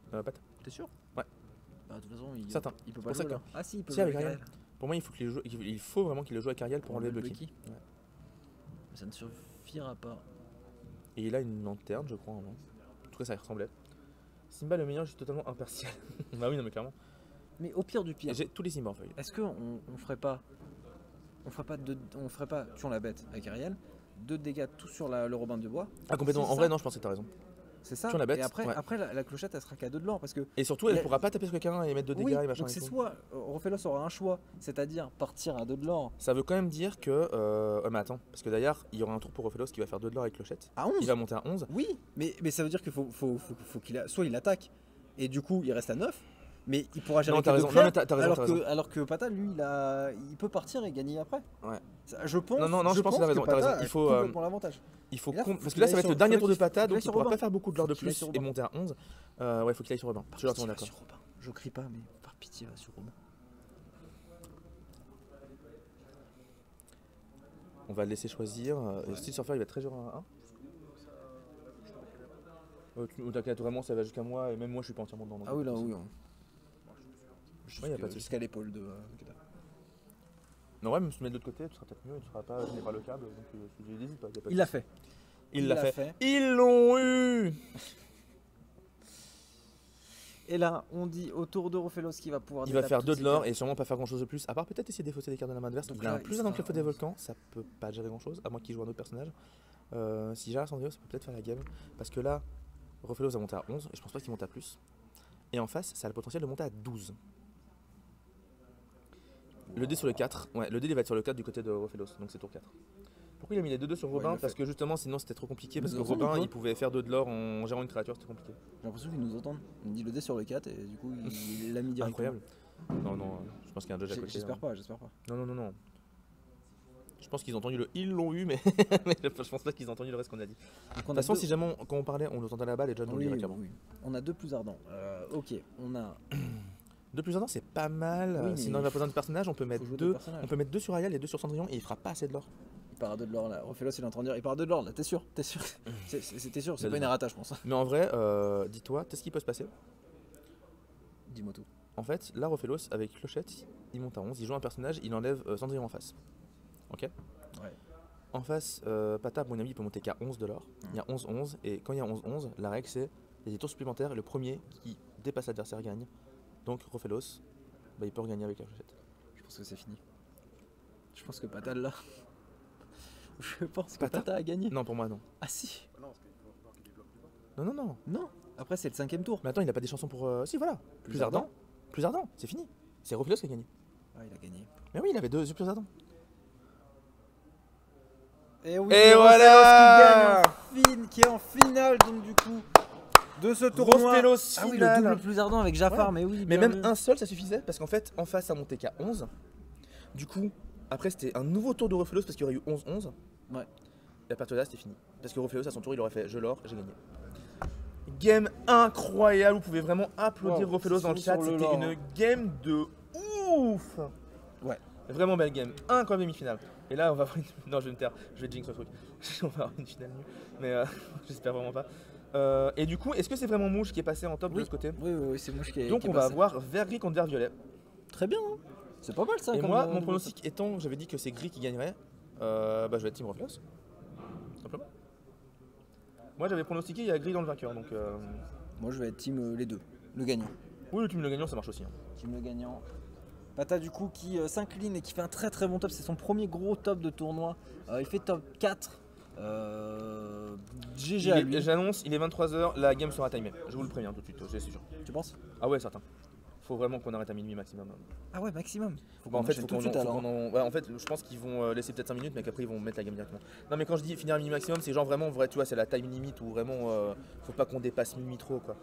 Pata. T'es sûr? Ouais. Bah, de toute façon, il peut pas pas le jouer là. Ah si, il peut si, jouer avec Ariel. Pour moi, il faut vraiment qu'il le joue avec Ariel pour enlever Bucky. Ouais. Mais ça ne suffira pas. Et il a une lanterne, je crois. En tout cas, ça y ressemblait. Simba le meilleur, je suis totalement impartial. Bah oui, non, mais clairement. Mais au pire du pire. J'ai tous les Simba en feuille. Est-ce qu'on ferait pas. On ferait pas tuons la bête avec Ariel, 2 dégâts tout sur le Robin de Bois. Ah, complètement. En vrai, non, je pense que t'as raison. C'est ça. La bête, et après, ouais. après la clochette, elle sera qu'à 2 de l'or parce que. Et surtout, elle pourra pas taper sur quelqu'un et mettre 2 dégâts et machin. Donc c'est soit Rofelos aura un choix, c'est-à-dire partir à 2 de l'or. Ça veut quand même dire que. Mais attends, parce que d'ailleurs, il y aura un tour pour Rofelos qui va faire 2 de l'or avec clochette. À 11. Il va monter à 11. Oui, mais ça veut dire qu'il faut qu'il soit il attaque et du coup il reste à 9. Mais il pourra gérer. Non, t'as raison. Non, mais t'as raison. Alors que Pata, lui, il peut partir et gagner après. Ouais. Je pense. Non, je pense que t'as raison. T'as raison. Il faut. L'avantage. Parce que là, ça va être le dernier tour de Pata, donc il pourra pas faire beaucoup de l'or de Faut qu'il aille plus sur et monter à 11. Ouais, il faut qu'il aille sur Robin. Je suis d'accord. Je crie pas, mais par pitié, va sur Robin. On va le laisser choisir. Style Surfer, il va être très dur à 1. T'inquiète, vraiment, ça va jusqu'à moi et même moi, je suis pas entièrement dedans. Ah oui, là, oui. Y a pas de jusqu'à l'épaule de. Non, ouais, mais se mettre de l'autre côté, tu seras peut-être mieux, tu seras pas gêné par le câble, donc j'hésite pas. Il l'a fait. Il l'a fait. Ils l'ont eu. Et là, on dit autour de Rofelos qui va pouvoir. Il va faire 2 de l'or et sûrement pas faire grand chose de plus, à part peut-être essayer de défausser les cartes de la main adverse. Donc il a un plus 1 dans le clavier des volcans, ça peut pas gérer grand chose, à moins qu'il joue un autre personnage. Si j'ai Sandrio, ça peut peut-être faire la game, parce que là, Rofelos va monter à 11 et je pense pas qu'il monte à plus. Et en face, ça a le potentiel de monter à 12. Le dé sur le 4, ouais, le dé il va être sur le 4 du côté de Rofelos, donc c'est tour 4. Pourquoi il a mis les 2-2 sur Robin? Parce que justement, sinon c'était trop compliqué, parce que Robin il pouvait faire 2 de l'or en gérant une créature, c'était compliqué. J'ai l'impression qu'ils nous entendent. Il me dit le dé sur le 4 et du coup il l'a mis directement. Incroyable. Non, je pense qu'il y a un judge à côté. J'espère pas. Non. Je pense qu'ils ont entendu le ils l'ont eu, mais je pense pas qu'ils ont entendu le reste qu'on a dit. De toute façon, si jamais quand on parlait, on nous entendait là-bas, les judges nous le diraient clairement. Oui. On a 2 plus ardents. Ok, on a. 2 plus ardents, c'est pas mal. Sinon, il va poser un personnage, on peut mettre 2. On peut mettre 2 sur Ariel et 2 sur Cendrillon et il fera pas assez de l'or. Il part à 2 de l'or là. Rofelos il est en train de dire il part à 2 de l'or là, t'es sûr? C'était sûr, c'est pas une errata je pense. Mais en vrai, dis-toi, qu'est-ce qui peut se passer? Dis-moi tout. En fait, là, Rofelos, avec Clochette, il monte à 11, il joue un personnage, il enlève Cendrillon en face. Ok? Ouais. En face, Pata, mon ami, il peut monter qu'à 11 de l'or. Il y a 11-11, et quand il y a 11-11, la règle c'est il y a des tours supplémentaires, et le premier qui dépasse l'adversaire gagne. Donc Rofelos, bah, il peut regagner avec la Clochette. Je pense que c'est fini. Je pense que Pata là. Je pense que Pata a gagné. Non, pour moi, non. Ah si. Non. Non. Après, c'est le 5ème tour. Mais attends, il a pas des chansons pour. Si, voilà. Plus ardent. Plus ardent, c'est fini. C'est Rofelos qui a gagné. Ah, il a gagné. Mais oui, il avait 2 plus ardents. Et oui, et voilà qui gagne finale donc du coup de ce tournoi. Rofelos Ah oui, le finale. double plus ardent avec Jafar, Ouais. mais oui. Mais bien même vu. un seul ça suffisait parce qu'en fait en face ça montait qu'à 11. Du coup après c'était un nouveau tour de Rofelos parce qu'il y aurait eu 11-11. Ouais. Et à partir de là c'était fini. Parce que Rofelos à son tour il aurait fait je l'or, j'ai gagné. Game incroyable, vous pouvez vraiment applaudir Wow, Rofelos dans le sur chat, le c'était lore, une hein. game de ouf. Ouais. Vraiment belle game, incroyable demi-finale. Et là on va avoir une... Non je vais me taire, je vais jinx le truc. On va avoir une finale nulle, mais j'espère vraiment pas. Et du coup, est-ce que c'est vraiment Mouche qui est passé en top de Oui. l'autre côté? Oui, c'est Mouche qui est. Donc qui est on va passé. avoir vert gris contre vert violet. Très bien. Hein. C'est pas mal ça. Et comme, moi, mon niveau pronostic étant, j'avais dit que c'est gris qui gagnerait, bah je vais être team Rofelos. Simplement. Moi j'avais pronostiqué il y a gris dans le vainqueur, donc Moi je vais être team les deux, le gagnant. oui le team le gagnant ça marche aussi. Hein. Team le gagnant. Pata du coup qui s'incline et qui fait un très très bon top, c'est son premier gros top de tournoi. Il fait top 4. GG à lui. J'annonce, il est 23h, la game sera timée. Je vous le préviens tout de suite, c'est sûr. Tu penses? Ah ouais, certain. Faut vraiment qu'on arrête à minuit maximum. Ah ouais, maximum. Faut Bah, qu'on en fait, enchaîne tout de suite alors. ouais, en fait, je pense qu'ils vont laisser peut-être 5 minutes, mais qu'après ils vont mettre la game directement. Non, mais quand je dis finir à minuit maximum, c'est genre vraiment vrai, tu vois, c'est la time limit où vraiment faut pas qu'on dépasse minuit trop quoi.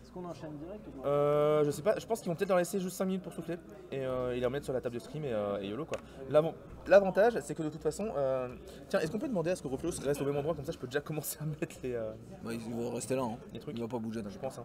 Est-ce qu'on enchaîne direct ou pas? Je sais pas, je pense qu'ils vont peut-être leur laisser juste 5 minutes pour souffler et ils les remettre sur la table de stream et YOLO quoi. L'avantage, c'est que de toute façon, tiens, est-ce qu'on peut demander à ce que Rofelos reste au même endroit comme ça je peux déjà commencer à mettre Bah, il va rester là, hein. les trucs? Il va pas bouger. Je pense. Hein.